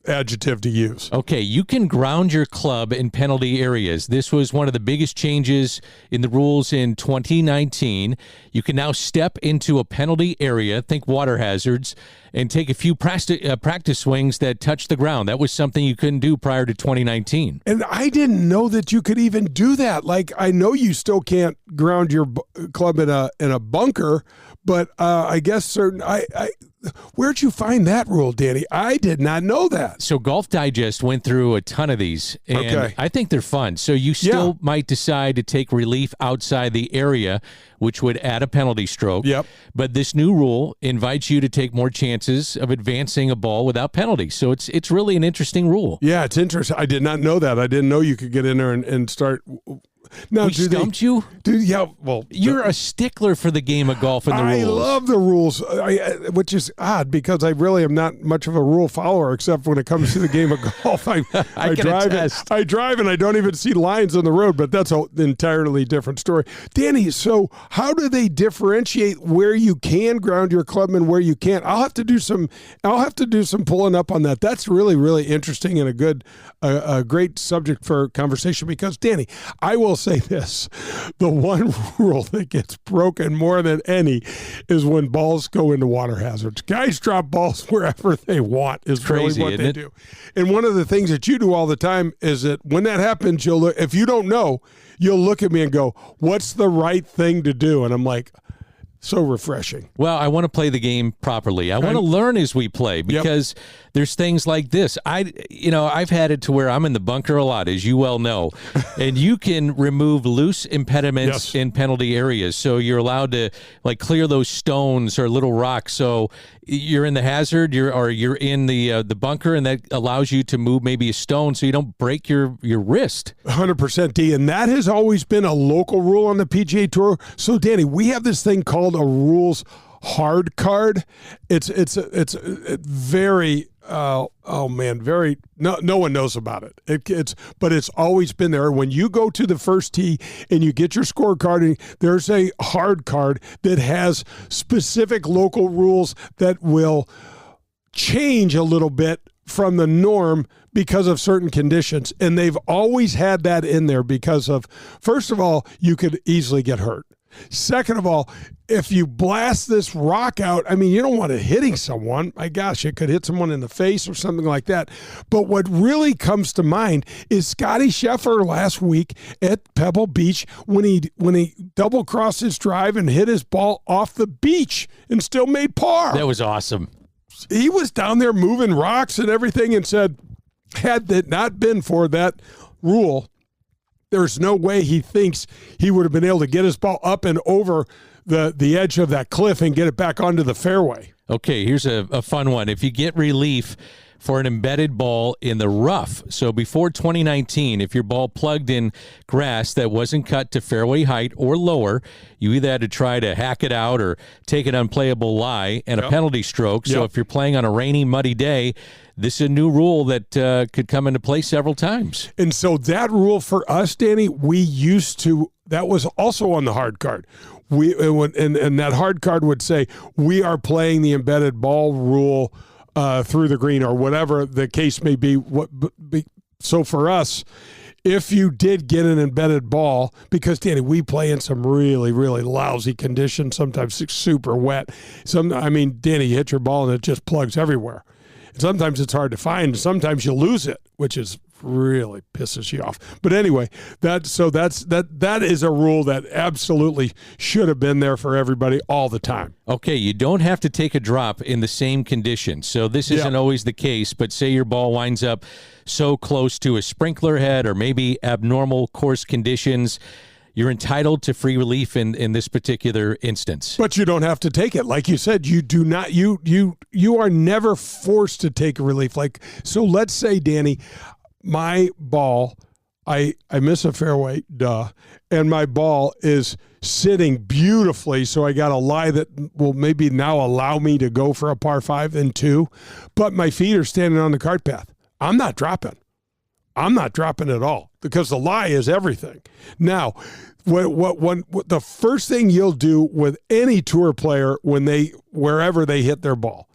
adjective to use. Okay, you can ground your club in penalty areas. This was one of the biggest changes in the rules in 2019. You can now step into a penalty area, think water hazards, and take a few practice swings that touch the ground. That was something you couldn't do prior to 2019. And I didn't know that you could even do that. Like, I know you still can't ground your club in a bunker, but I guess where'd you find that rule, Danny? I did not know that. So Golf Digest went through a ton of these, and I think they're fun. So you still might decide to take relief outside the area, which would add a penalty stroke. Yep. But this new rule invites you to take more chances of advancing a ball without penalty. So it's really an interesting rule. Yeah, it's interesting. I did not know that. I didn't know you could get in there and start. Now, we stumped you? Dude, yeah, well. You're a stickler for the game of golf and the rules. I love the rules, which is odd because I really am not much of a rule follower, except when it comes to the game of golf. I drive and I don't even see lines on the road, but that's an entirely different story. Danny, so how do they differentiate where you can ground your club and where you can't? I'll have to do some pulling up on that. That's really, really interesting and a great subject for conversation because, Danny, I will say this. The one rule that gets broken more than any is when balls go into water hazards. Guys drop balls wherever they want is crazy, really what they it? do. And one of the things that you do all the time is that when that happens, you'll look, if you don't know, you'll look at me and go, what's the right thing to do? And I'm like, so refreshing. Well, I want to play the game properly. I want to learn as we play because there's things like this. I've had it to where I'm in the bunker a lot, as you well know, and you can remove loose impediments in penalty areas. So you're allowed to like clear those stones or little rocks. So you're in the hazard, you're in the bunker, and that allows you to move maybe a stone so you don't break your wrist. 100%, D, and that has always been a local rule on the PGA Tour. So, Danny, we have this thing called a rules hard card. It's very very no one knows about it. But it's always been there. When you go to the first tee and you get your scorecard, and there's a hard card that has specific local rules that will change a little bit from the norm because of certain conditions. And they've always had that in there because of, first of all, you could easily get hurt. Second of all, if you blast this rock out, I mean, you don't want it hitting someone. My gosh, it could hit someone in the face or something like that. But what really comes to mind is Scotty Scheffler last week at Pebble Beach when he double-crossed his drive and hit his ball off the beach and still made par. That was awesome. He was down there moving rocks and everything and said, had it not been for that rule, there's no way he thinks he would have been able to get his ball up and over the edge of that cliff and get it back onto the fairway. Okay, here's a fun one. If you get relief for an embedded ball in the rough, so before 2019, if your ball plugged in grass that wasn't cut to fairway height or lower, you either had to try to hack it out or take an unplayable lie and a penalty stroke. So if you're playing on a rainy, muddy day, this is a new rule that could come into play several times. And so that rule for us, Danny, that was also on the hard card. And that hard card would say, we are playing the embedded ball rule through the green or whatever the case may be. So for us, if you did get an embedded ball, because, Danny, we play in some really, really lousy conditions, sometimes it's super wet. Danny, you hit your ball and it just plugs everywhere. Sometimes it's hard to find. Sometimes you lose it, which is really pisses you off. But anyway, that is a rule that absolutely should have been there for everybody all the time. Okay, you don't have to take a drop in the same condition. So this isn't always the case, but say your ball winds up so close to a sprinkler head or maybe abnormal course conditions, you're entitled to free relief in this particular instance. But you don't have to take it. Like you said, you do not. You are never forced to take a relief. So let's say, Danny, my ball, I miss a fairway, and my ball is sitting beautifully, so I got a lie that will maybe now allow me to go for a par 5 and 2, but my feet are standing on the cart path. I'm not dropping at all because the lie is everything. Now, what the first thing you'll do with any tour player wherever they hit their ball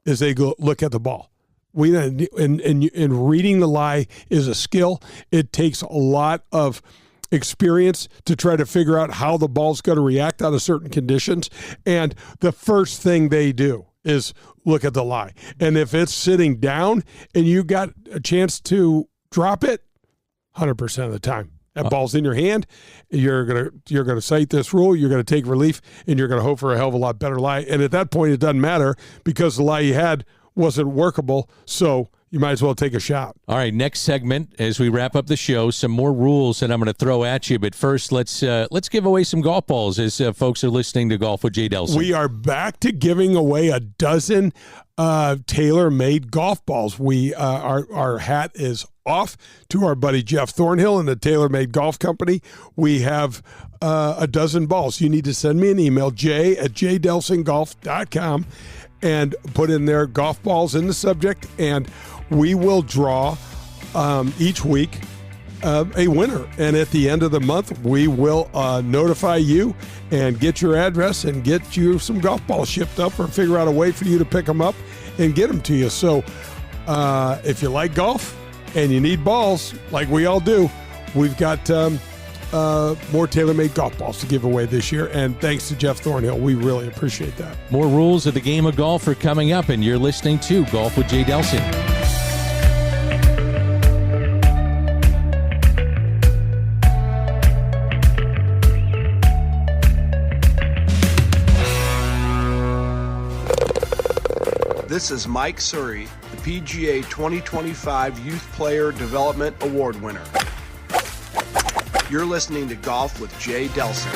is they go look at the ball. And reading the lie is a skill. It takes a lot of experience to try to figure out how the ball's going to react out of certain conditions. And the first thing they do is look at the lie. And if it's sitting down and you got a chance to drop it, 100% of the time, that ball's in your hand. You're gonna cite this rule. You're gonna take relief, and you're gonna hope for a hell of a lot better lie. And at that point, it doesn't matter because the lie you had wasn't workable. So you might as well take a shot. All right, next segment as we wrap up the show, some more rules that I'm going to throw at you. But first, let's give away some golf balls as folks are listening to Golf with Jay Delsing. We are back to giving away a dozen tailor-made golf balls. Our hat is off to our buddy Jeff Thornhill and the TaylorMade Golf Company. We have a dozen balls. You need to send me an email, jay@jdelsinggolf.com, and put in there golf balls in the subject, and we will draw each week a winner. And at the end of the month, we will notify you and get your address and get you some golf balls shipped up or figure out a way for you to pick them up and get them to you. So if you like golf and you need balls like we all do, we've got more tailor-made golf balls to give away this year. And thanks to Jeff Thornhill. We really appreciate that. More rules of the game of golf are coming up, and you're listening to Golf with Jay Delsing. This is Mike Suhre, the PGA 2025 Youth Player Development Award winner. You're listening to Golf with Jay Delsing.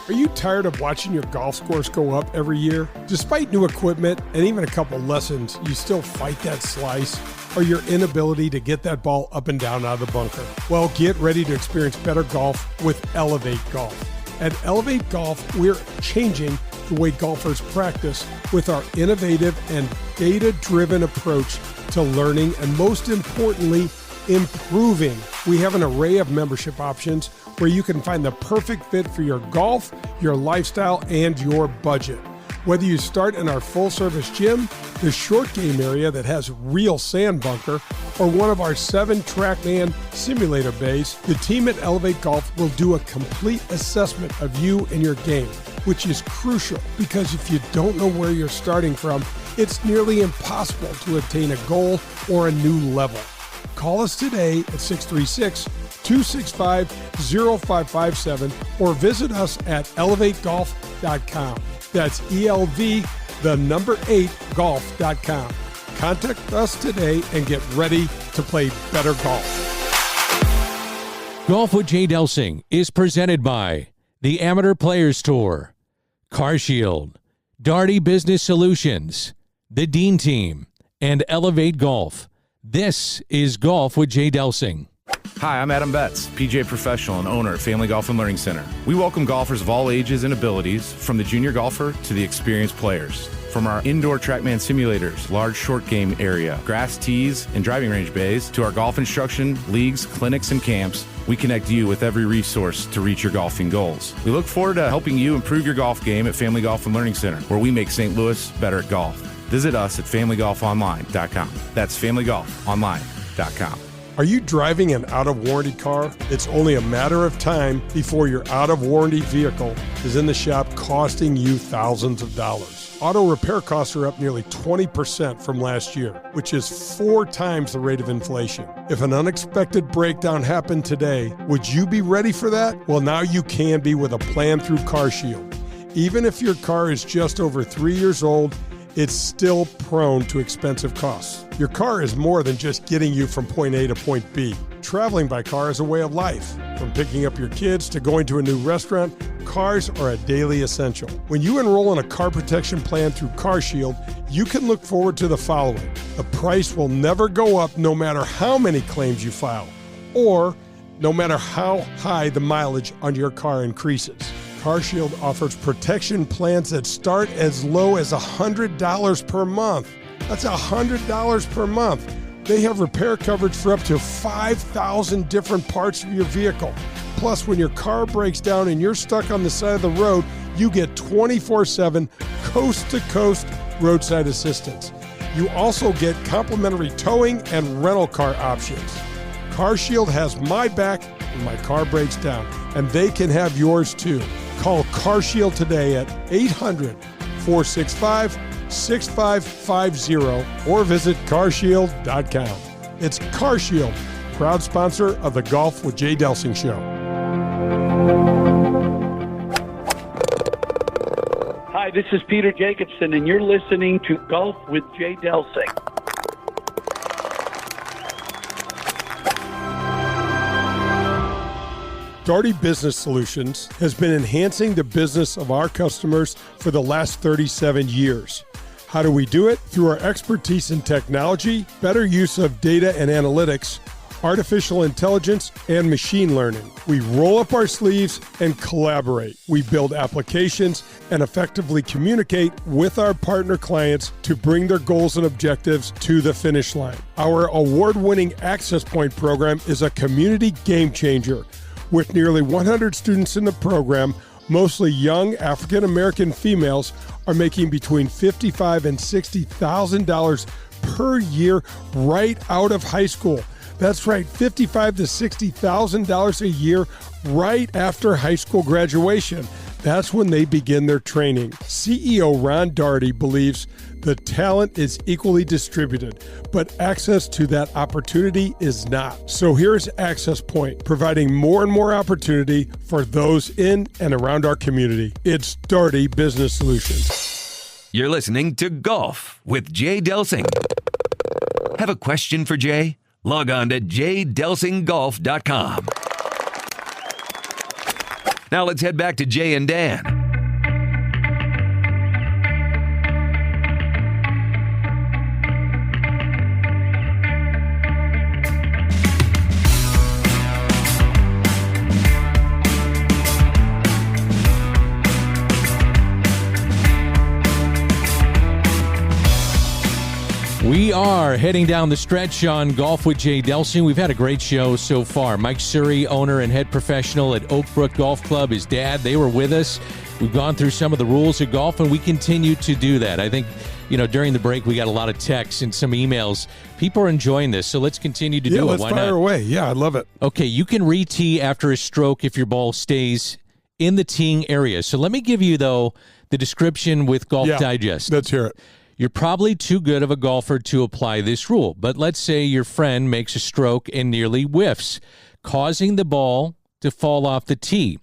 Are you tired of watching your golf scores go up every year? Despite new equipment and even a couple lessons, you still fight that slice or your inability to get that ball up and down out of the bunker? Well, get ready to experience better golf with Elevate Golf. At Elevate Golf, we're changing the way golfers practice with our innovative and data-driven approach to learning and, most importantly, improving. We have an array of membership options where you can find the perfect fit for your golf, your lifestyle, and your budget. Whether you start in our full-service gym, the short game area that has real sand bunker, or one of our 7 TrackMan simulator bays, the team at Elevate Golf will do a complete assessment of you and your game, which is crucial because if you don't know where you're starting from, it's nearly impossible to attain a goal or a new level. Call us today at 636-265-0557 or visit us at elevategolf.com. That's ELV, the number 8, golf.com. Contact us today and get ready to play better golf. Golf with Jay Delsing is presented by the Amateur Players Tour, CarShield, Darty Business Solutions, the Dean Team, and Elevate Golf. This is Golf with Jay Delsing. Hi, I'm Adam Betts, PGA professional and owner at Family Golf and Learning Center. We welcome golfers of all ages and abilities, from the junior golfer to the experienced players. From our indoor TrackMan simulators, large short game area, grass tees, and driving range bays, to our golf instruction, leagues, clinics, and camps, we connect you with every resource to reach your golfing goals. We look forward to helping you improve your golf game at Family Golf and Learning Center, where we make St. Louis better at golf. Visit us at familygolfonline.com. That's familygolfonline.com. Are you driving an out-of-warranty car? It's only a matter of time before your out-of-warranty vehicle is in the shop costing you thousands of dollars. Auto repair costs are up nearly 20% from last year, which is 4 times the rate of inflation. If an unexpected breakdown happened today, would you be ready for that? Well, now you can be with a plan through CarShield. Even if your car is just over 3 years old, it's still prone to expensive costs. Your car is more than just getting you from point A to point B. Traveling by car is a way of life. From picking up your kids to going to a new restaurant, cars are a daily essential. When you enroll in a car protection plan through CarShield, you can look forward to the following. The price will never go up no matter how many claims you file, or no matter how high the mileage on your car increases. CarShield offers protection plans that start as low as $100 per month. That's $100 per month. They have repair coverage for up to 5,000 different parts of your vehicle. Plus, when your car breaks down and you're stuck on the side of the road, you get 24/7 coast-to-coast roadside assistance. You also get complimentary towing and rental car options. CarShield has my back when my car breaks down, and they can have yours too. Call CarShield today at 800-465-6550 or visit carshield.com. It's CarShield, proud sponsor of the Golf with Jay Delsing show. Hi, this is Peter Jacobson, and you're listening to Golf with Jay Delsing. Darty Business Solutions has been enhancing the business of our customers for the last 37 years. How do we do it? Through our expertise in technology, better use of data and analytics, artificial intelligence, and machine learning. We roll up our sleeves and collaborate. We build applications and effectively communicate with our partner clients to bring their goals and objectives to the finish line. Our award-winning Access Point program is a community game changer. With nearly 100 students in the program, mostly young African-American females are making between $55,000 and $60,000 per year right out of high school. That's right, $55,000 to $60,000 a year right after high school graduation. That's when they begin their training. CEO Ron Daugherty believes the talent is equally distributed, but access to that opportunity is not. So here's Access Point, providing more and more opportunity for those in and around our community. It's Daugherty Business Solutions. You're listening to Golf with Jay Delsing. Have a question for Jay? Log on to jdelsinggolf.com. Now let's head back to Jay and Dan. We are heading down the stretch on Golf with Jay Delsing. We've had a great show so far. Mike Suhre, owner and head professional at Oak Brook Golf Club, his dad, they were with us. We've gone through some of the rules of golf, and we continue to do that. I think, during the break, we got a lot of texts and some emails. People are enjoying this, so let's continue to do it. Let's Why fire not? away. Yeah, I love it. Okay, you can re-tee after a stroke if your ball stays in the teeing area. So let me give you, though, the description with Golf Digest. Let's hear it. You're probably too good of a golfer to apply this rule, but let's say your friend makes a stroke and nearly whiffs, causing the ball to fall off the tee.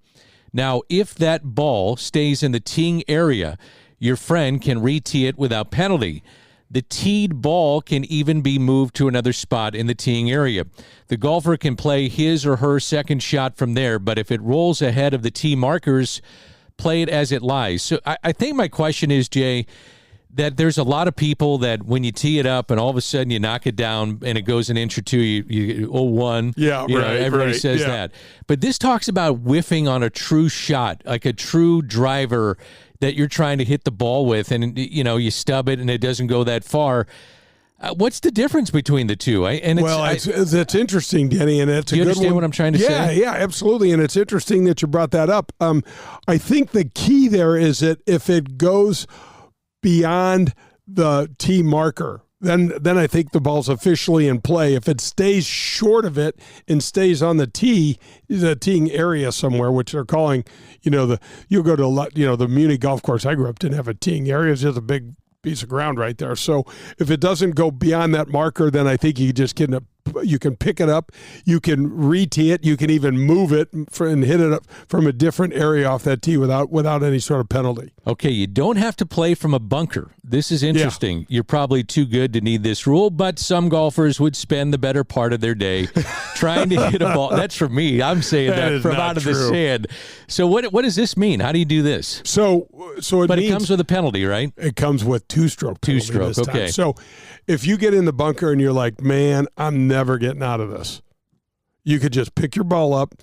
Now, if that ball stays in the teeing area, your friend can re-tee it without penalty. The teed ball can even be moved to another spot in the teeing area. The golfer can play his or her second shot from there, but if it rolls ahead of the tee markers, play it as it lies. So I think my question is, Jay, that there's a lot of people that when you tee it up and all of a sudden you knock it down and it goes an inch or two, you 0-1. Yeah, everybody says that. But this talks about whiffing on a true shot, like a true driver that you're trying to hit the ball with, and you stub it and it doesn't go that far. What's the difference between the two? That's interesting, Denny, and it's a good one. Do you understand what I'm trying to say? Yeah, absolutely, and it's interesting that you brought that up. I think the key there is that if it goes beyond the tee marker, then I think the ball's officially in play. If it stays short of it and stays on the teeing area somewhere, which they're calling, you'll go to the Muni golf course I grew up didn't have a teeing area. It's just a big piece of ground right there. So if it doesn't go beyond that marker, then I think you can pick it up, you can re-tee it, you can even move it and hit it up from a different area off that tee without any sort of penalty. Okay, you don't have to play from a bunker. This is interesting. Yeah. You're probably too good to need this rule, but some golfers would spend the better part of their day trying to hit a ball. That's for me. I'm saying that from out of the sand. So what does this mean? How do you do this? It comes with a penalty, right? It comes with two-stroke penalty. Two-stroke, okay. So if you get in the bunker and you're like, man, I'm never getting out of this, you could just pick your ball up.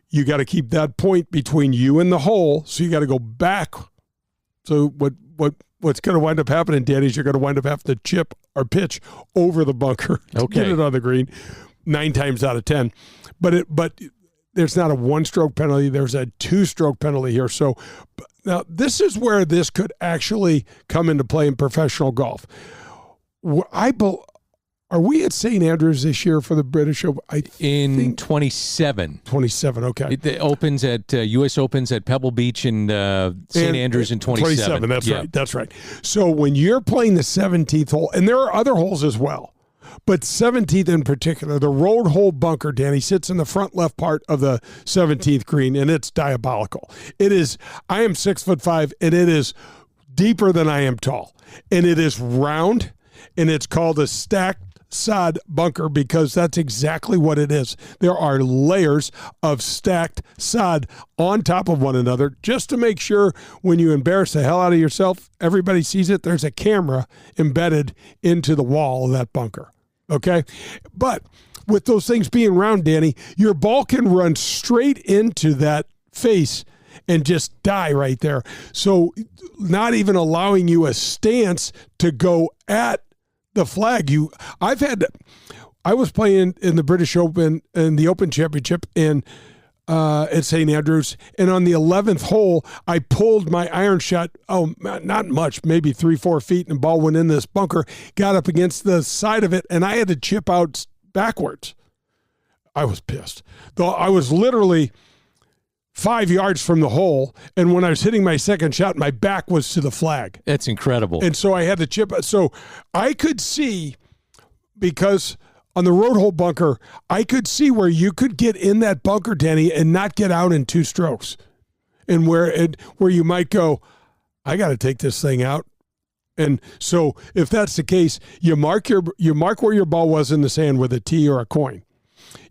You got to keep that point between you and the hole, so you got to go back. So what's going to wind up happening, Danny, is you're going to wind up having to chip or pitch over the bunker to get it on the green 9 times out of 10. But there's not a one-stroke penalty. There's a two-stroke penalty here. So now this is where this could actually come into play in professional golf. Are we at St. Andrews this year for the British Open? In 27. 27, okay. It opens at U.S. Opens at Pebble Beach and St. Andrews in 27. 27, that's right. So when you're playing the 17th hole, and there are other holes as well, but 17th in particular, the road hole bunker, Danny, sits in the front left part of the 17th green, and it's diabolical. I am 6'5", and it is deeper than I am tall, and it is round, and it's called a stacked sod bunker because that's exactly what it is. There are layers of stacked sod on top of one another just to make sure when you embarrass the hell out of yourself, everybody sees it. There's a camera embedded into the wall of that bunker. Okay? But with those things being round, Danny, your ball can run straight into that face and just die right there. So not even allowing you a stance to go at the flag. I was playing in the British Open and the Open Championship at St. Andrews, and on the 11th hole, I pulled my iron shot, not much, maybe 3-4 feet, and the ball went in this bunker, got up against the side of it, and I had to chip out backwards. I was pissed. Though I was literally 5 yards from the hole, and when I was hitting my second shot, my back was to the flag. That's incredible. And so I had to chip. So I could see, because on the road hole bunker, I could see where you could get in that bunker, Denny, and not get out in 2 strokes. And where you might go, I got to take this thing out. And so if that's the case, you mark where your ball was in the sand with a tee or a coin.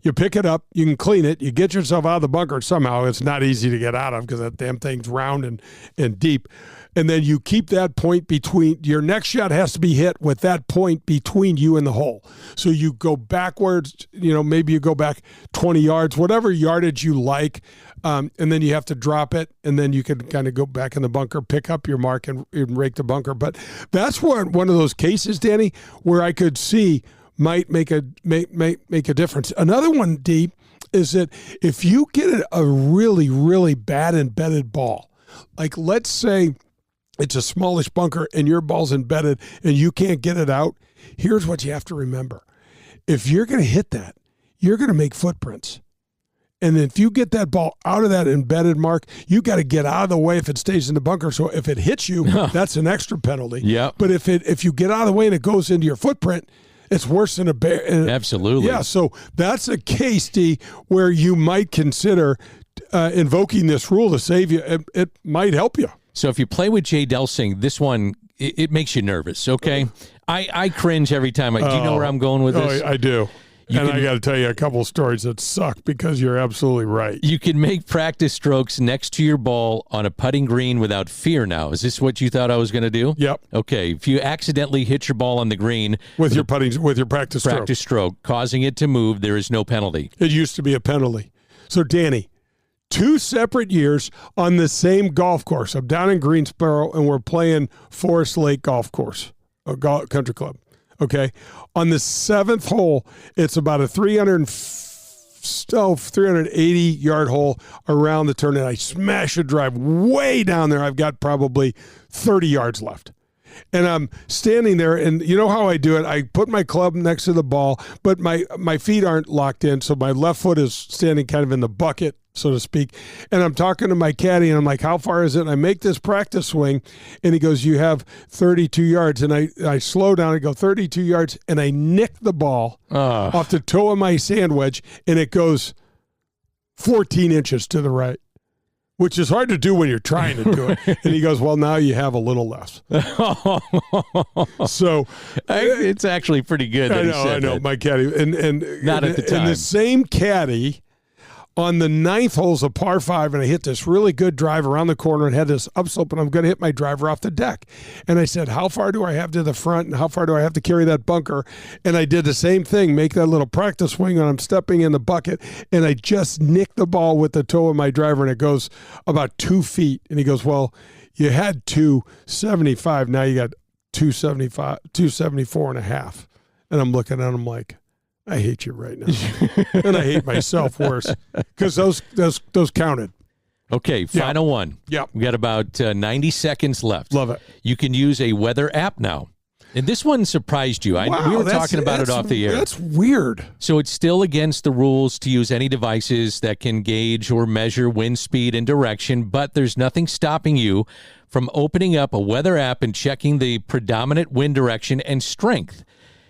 You pick it up, you can clean it, you get yourself out of the bunker somehow. It's not easy to get out of because that damn thing's round and deep. And then you keep that point between, your next shot has to be hit with that point between you and the hole. So you go backwards, maybe you go back 20 yards, whatever yardage you like, and then you have to drop it, and then you can kind of go back in the bunker, pick up your mark, and rake the bunker. But that's one of those cases, Danny, where I could see might make a difference. Another one, Dee, is that if you get a really, really bad embedded ball, like let's say it's a smallish bunker and your ball's embedded and you can't get it out, here's what you have to remember. If you're going to hit that, you're going to make footprints. And if you get that ball out of that embedded mark, you got to get out of the way if it stays in the bunker. So if it hits you, that's an extra penalty. Yeah. But if you get out of the way and it goes into your footprint, it's worse than a bear. Absolutely. Yeah, so that's a case, D, where you might consider invoking this rule to save you. It might help you. So if you play with Jay Delsing, this one, it makes you nervous, okay? I cringe every time. Do you know where I'm going with this? I do. I got to tell you a couple stories that suck because you're absolutely right. You can make practice strokes next to your ball on a putting green without fear now. Is this what you thought I was going to do? Yep. Okay. If you accidentally hit your ball on the green with your practice stroke, causing it to move, there is no penalty. It used to be a penalty. So, Danny, 2 separate years on the same golf course. I'm down in Greensboro, and we're playing Forest Lake Golf Course, country club. Okay. On the 7th hole, it's about a 380-yard hole around the turn, and I smash a drive way down there. I've got probably 30 yards left. And I'm standing there, and you know how I do it? I put my club next to the ball, but my feet aren't locked in, so my left foot is standing kind of in the bucket, so to speak. And I'm talking to my caddy, and I'm like, how far is it? And I make this practice swing, and he goes, you have 32 yards. And I slow down and go 32 yards, and I nick the ball off the toe of my sand wedge, and it goes 14 inches to the right, which is hard to do when you're trying to do it. And he goes, well, now you have a little less. So it's actually pretty good. I know. My caddy. And not at the time. And the same caddy on the 9th hole is a par 5, and I hit this really good drive around the corner and had this upslope, and I'm going to hit my driver off the deck. And I said, how far do I have to the front, and how far do I have to carry that bunker? And I did the same thing, make that little practice swing, and I'm stepping in the bucket, and I just nicked the ball with the toe of my driver, and it goes about 2 feet. And he goes, well, you had 275, now you got 275, 274 and a half. And I'm looking at him like, I hate you right now. And I hate myself worse because those counted. Okay, final one. Yep. We got about 90 seconds left. Love it. You can use a weather app now. And this one surprised you. We were talking about it off the air. That's weird. So it's still against the rules to use any devices that can gauge or measure wind speed and direction, but there's nothing stopping you from opening up a weather app and checking the predominant wind direction and strength.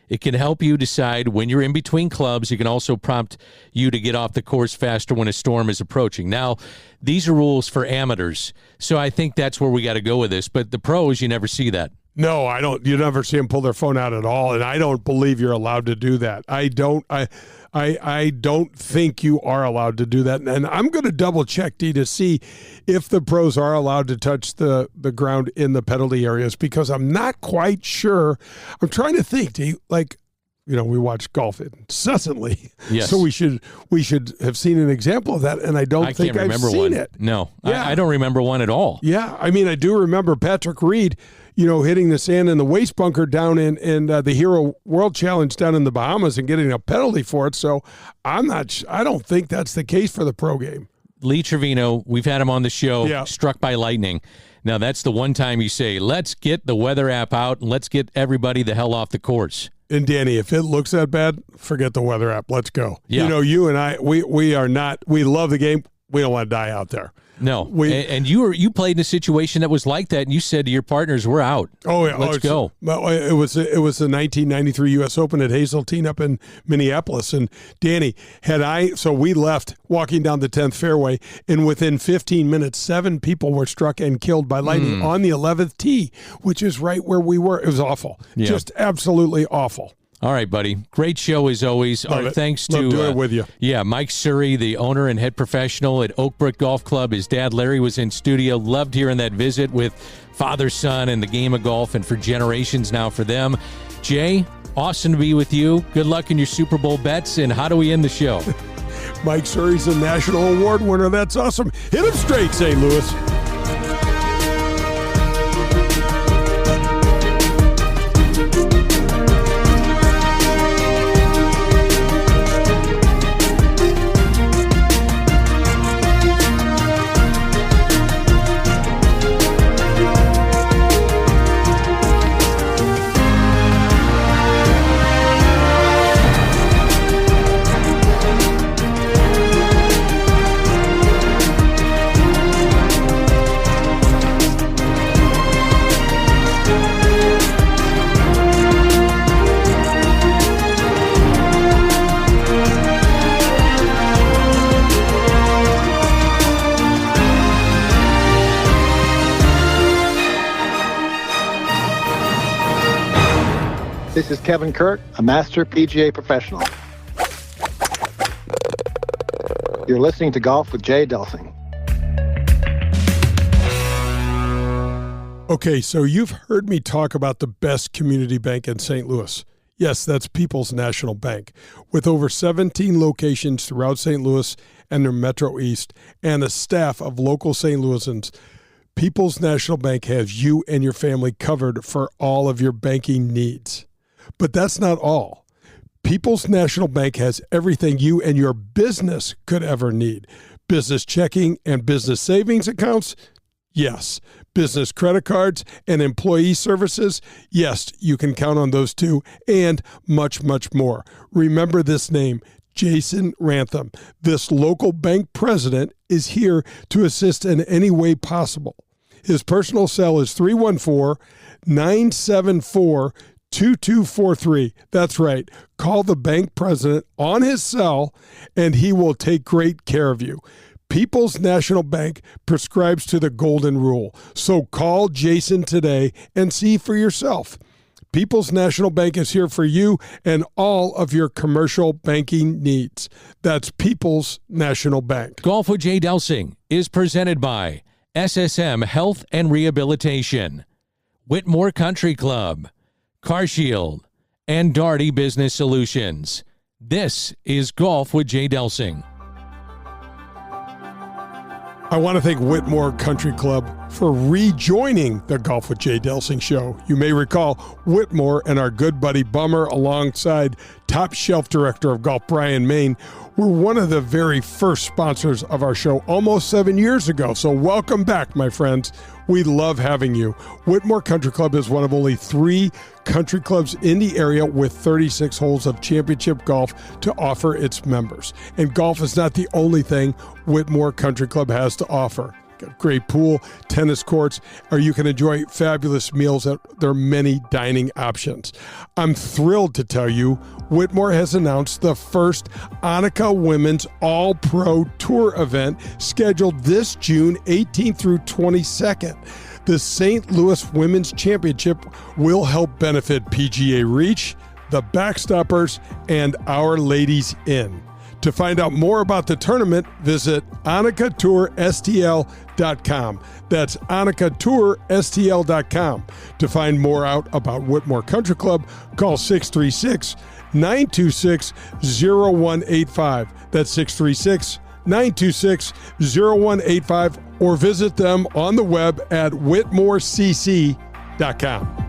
It can help you decide when you're in between clubs. It can also prompt you to get off the course faster when a storm is approaching. Now, these are rules for amateurs, so I think that's where we got to go with this. But the pros, you never see that. No, I don't. You never see them pull their phone out at all, and I don't believe you're allowed to do that. I don't think you are allowed to do that. And I'm going to double check, D, to see if the pros are allowed to touch the ground in the penalty areas, because I'm not quite sure. I'm trying to think, D, like, we watch golf incessantly. Yes. So we should have seen an example of that, and I think I've seen it. No, yeah. I don't remember one at all. Yeah, I mean, I do remember Patrick Reed, hitting the sand in the waste bunker down in the Hero World Challenge down in the Bahamas and getting a penalty for it. So I don't think that's the case for the pro game. Lee Trevino, we've had him on the show, struck by lightning. Now, that's the one time you say, let's get the weather app out and let's get everybody the hell off the course. And Danny, if it looks that bad, forget the weather app. Let's go. Yeah. You know, you and I, we are not. We love the game. We don't want to die out there. No, and you played in a situation that was like that, and you said to your partners, "We're out. Oh yeah, let's go." It was the 1993 U.S. Open at Hazeltine up in Minneapolis, and Danny so we left walking down the 10th fairway, and within 15 minutes, 7 people were struck and killed by lightning on the 11th tee, which is right where we were. It was awful, just absolutely awful. All right, buddy. Great show as always. Our thanks to doing it with you. Yeah, Mike Suhre, the owner and head professional at Oak Brook Golf Club. His dad, Larry, was in studio. Loved hearing that visit with father-son and the game of golf, and for generations now for them. Jay, awesome to be with you. Good luck in your Super Bowl bets, and how do we end the show? Mike Suhre's a national award winner. That's awesome. Hit him straight, St. Louis. This is Kevin Kirk, a master PGA professional. You're listening to Golf with Jay Delsing. Okay, so you've heard me talk about the best community bank in St. Louis. Yes, that's People's National Bank. With over 17 locations throughout St. Louis and their Metro East, and a staff of local St. Louisans, People's National Bank has you and your family covered for all of your banking needs. But that's not all. People's National Bank has everything you and your business could ever need. Business checking and business savings accounts? Yes. Business credit cards and employee services? Yes, you can count on those too, and much, much more. Remember this name, Jason Rantham. This local bank president is here to assist in any way possible. His personal cell is 314-974-2243. That's right. Call the bank president on his cell, and he will take great care of you. People's National Bank prescribes to the golden rule. So call Jason today and see for yourself. People's National Bank is here for you and all of your commercial banking needs. That's People's National Bank. Golf with Jay Delsing is presented by SSM Health and Rehabilitation, Whitmore Country Club, CarShield, and Darty Business Solutions. This is Golf with Jay Delsing. I want to thank Whitmore Country Club for rejoining the Golf with Jay Delsing show. You may recall Whitmore and our good buddy Bummer, alongside top shelf director of golf Brian Main, were one of the very first sponsors of our show almost 7 years ago. So welcome back, my friends. We love having you. Whitmore Country Club is one of only 3 country clubs in the area with 36 holes of championship golf to offer its members. And golf is not the only thing Whitmore Country Club has to offer. Got great pool, tennis courts, or you can enjoy fabulous meals at their many dining options. I'm thrilled to tell you Whitmore has announced the first Annika Women's All-Pro Tour event scheduled this June 18th through 22nd. The St. Louis Women's Championship will help benefit PGA Reach, the Backstoppers, and Our Ladies Inn. To find out more about the tournament, visit AnnikaTourSTL.com. That's AnnikaTourSTL.com. To find more out about Whitmore Country Club, call 636-926-0185. That's 636-926-0185, or visit them on the web at WhitmoreCC.com.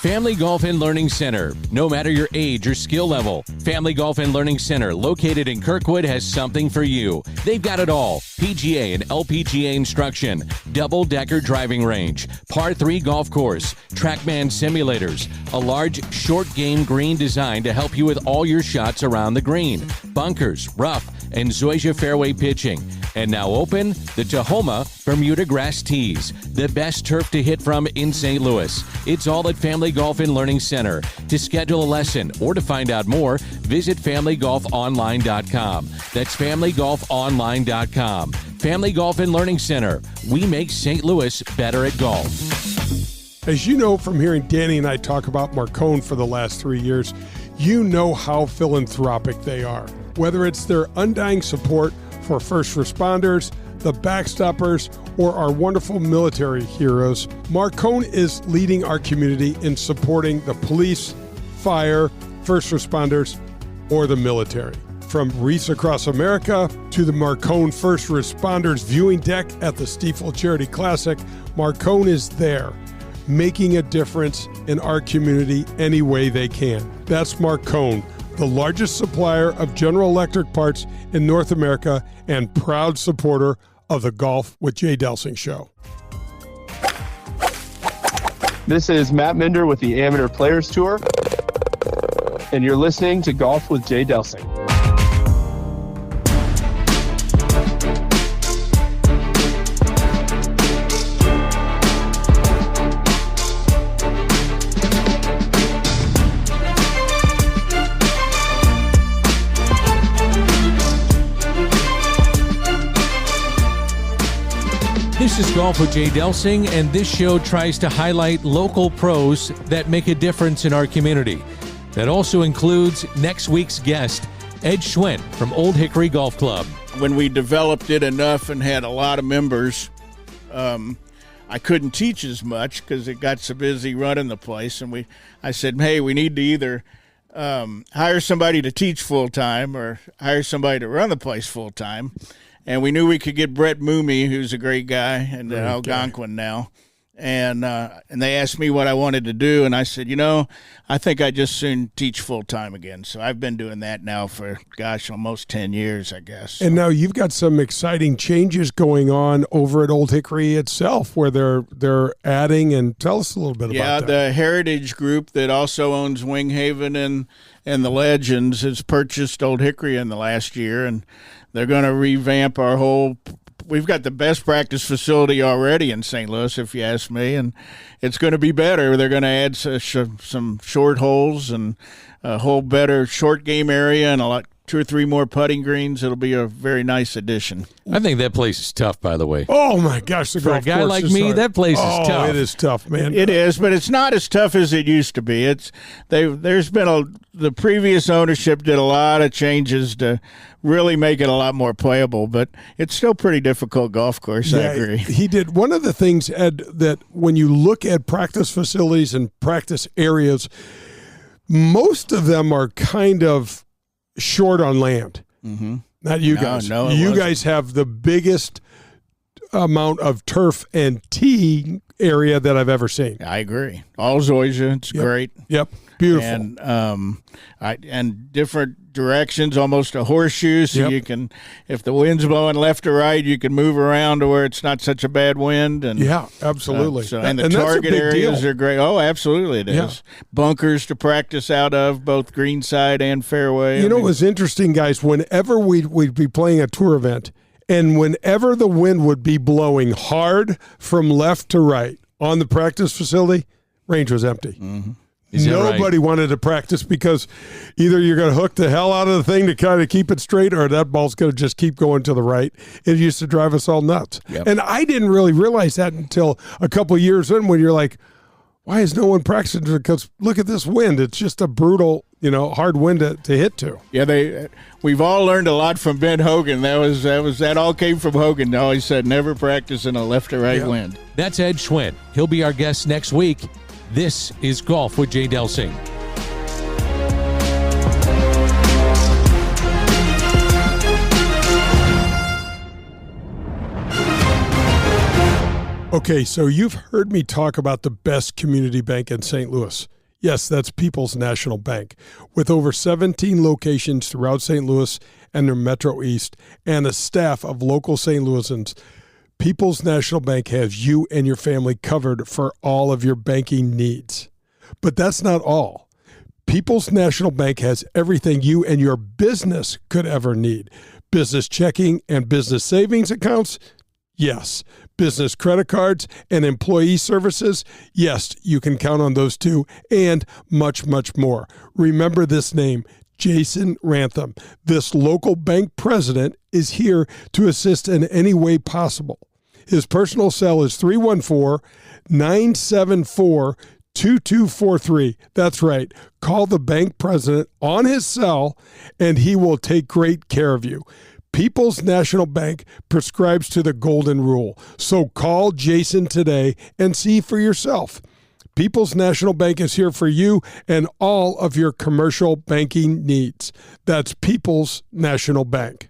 Family Golf and Learning Center. No matter your age or skill level, Family Golf and Learning Center, located in Kirkwood, has something for you. They've got it all. PGA and LPGA instruction, double-decker driving range, par 3 golf course, TrackMan simulators, a large short game green design to help you with all your shots around the green, bunkers, rough, and Zoysia fairway pitching. And now open the Tahoma Bermuda Grass Tees, the best turf to hit from in St. Louis. It's all at Family Golf and Learning Center. To schedule a lesson or to find out more, visit FamilyGolfOnline.com. That's FamilyGolfOnline.com. Family Golf and Learning Center. We make St. Louis better at golf. As you know from hearing Danny and I talk about Marcone for the last 3 years, you know how philanthropic they are. Whether it's their undying support for first responders, the backstoppers, or our wonderful military heroes, Marcone is leading our community in supporting the police, fire, first responders, or the military. From Wreaths Across America to the Marcone First Responders viewing deck at the Stiefel Charity Classic, Marcone is there, making a difference in our community any way they can. That's Marcone, the largest supplier of General Electric parts in North America and proud supporter of the Golf with Jay Delsing show. This is Matt Minder with the Amateur Players Tour, and you're listening to Golf with Jay Delsing. This is Golf with Jay Delsing, and this show tries to highlight local pros that make a difference in our community. That also includes next week's guest, Ed Schwint from Old Hickory Golf Club. When we developed it enough and had a lot of members, I couldn't teach as much because it got so busy running the place. And I said, hey, we need to either hire somebody to teach full-time or hire somebody to run the place full-time. And we knew we could get Brett Moomey, who's a great guy, and Algonquin now. And they asked me what I wanted to do, and I said, I think I just soon teach full-time again. So I've been doing that now for, almost 10 years, I guess. And now you've got some exciting changes going on over at Old Hickory itself, where they're adding, and tell us a little bit about that. Yeah, the Heritage Group that also owns Winghaven and the Legends has purchased Old Hickory in the last year, and they're going to revamp our whole – we've got the best practice facility already in St. Louis, if you ask me, and it's going to be better. They're going to add some short holes and a whole better short game area and 2 or 3 more putting greens. It'll be a very nice addition. I think that place is tough, by the way. Oh, my gosh. For a guy like me, that place is tough. It is tough, man. It is, but it's not as tough as it used to be. The previous ownership did a lot of changes to really make it a lot more playable, but it's still pretty difficult golf course, I agree. He did. One of the things, Ed, that when you look at practice facilities and practice areas, most of them are kind of short on land. Mm-hmm. Not you guys. No, you guys have the biggest amount of turf and tee area that I've ever seen. I agree. All Zoysia. It's great. Yep. Beautiful. And different directions, almost a horseshoe, so you can, if the wind's blowing left or right, you can move around to where it's not such a bad wind. And yeah, absolutely. And the target areas are great. Oh, absolutely it is. Bunkers to practice out of, both greenside and fairway. You know what was interesting, guys? Whenever we'd be playing a tour event, and whenever the wind would be blowing hard from left to right on the practice facility, range was empty. Mm-hmm. Nobody wanted to practice because either you're going to hook the hell out of the thing to kind of keep it straight, or that ball's going to just keep going to the right. It used to drive us all nuts. Yep. And I didn't really realize that until a couple of years in, when you're like, why is no one practicing? Because look at this wind. It's just a brutal, hard wind to hit to. Yeah, we've all learned a lot from Ben Hogan. That all came from Hogan. He always said never practice in a left or right wind. That's Ed Schwint. He'll be our guest next week. This is Golf with Jay Delsing. Okay, so you've heard me talk about the best community bank in St. Louis. Yes, that's People's National Bank. With over 17 locations throughout St. Louis and the Metro East and a staff of local St. Louisans, People's National Bank has you and your family covered for all of your banking needs. But that's not all. People's National Bank has everything you and your business could ever need. Business checking and business savings accounts? Yes. Business credit cards and employee services? Yes, you can count on those too, and much, much more. Remember this name, Jason Rantham. This local bank president is here to assist in any way possible. His personal cell is 314-974-2243. That's right. Call the bank president on his cell, and he will take great care of you. People's National Bank prescribes to the golden rule. So call Jason today and see for yourself. People's National Bank is here for you and all of your commercial banking needs. That's People's National Bank.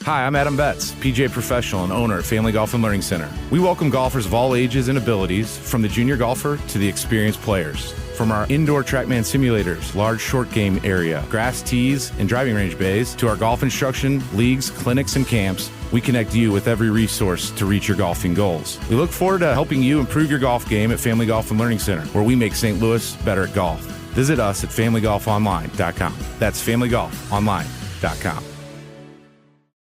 Hi, I'm Adam Betts, PGA professional and owner at Family Golf and Learning Center. We welcome golfers of all ages and abilities, from the junior golfer to the experienced players. From our indoor TrackMan simulators, large short game area, grass tees, and driving range bays, to our golf instruction, leagues, clinics, and camps, we connect you with every resource to reach your golfing goals. We look forward to helping you improve your golf game at Family Golf and Learning Center, where we make St. Louis better at golf. Visit us at familygolfonline.com. That's familygolfonline.com.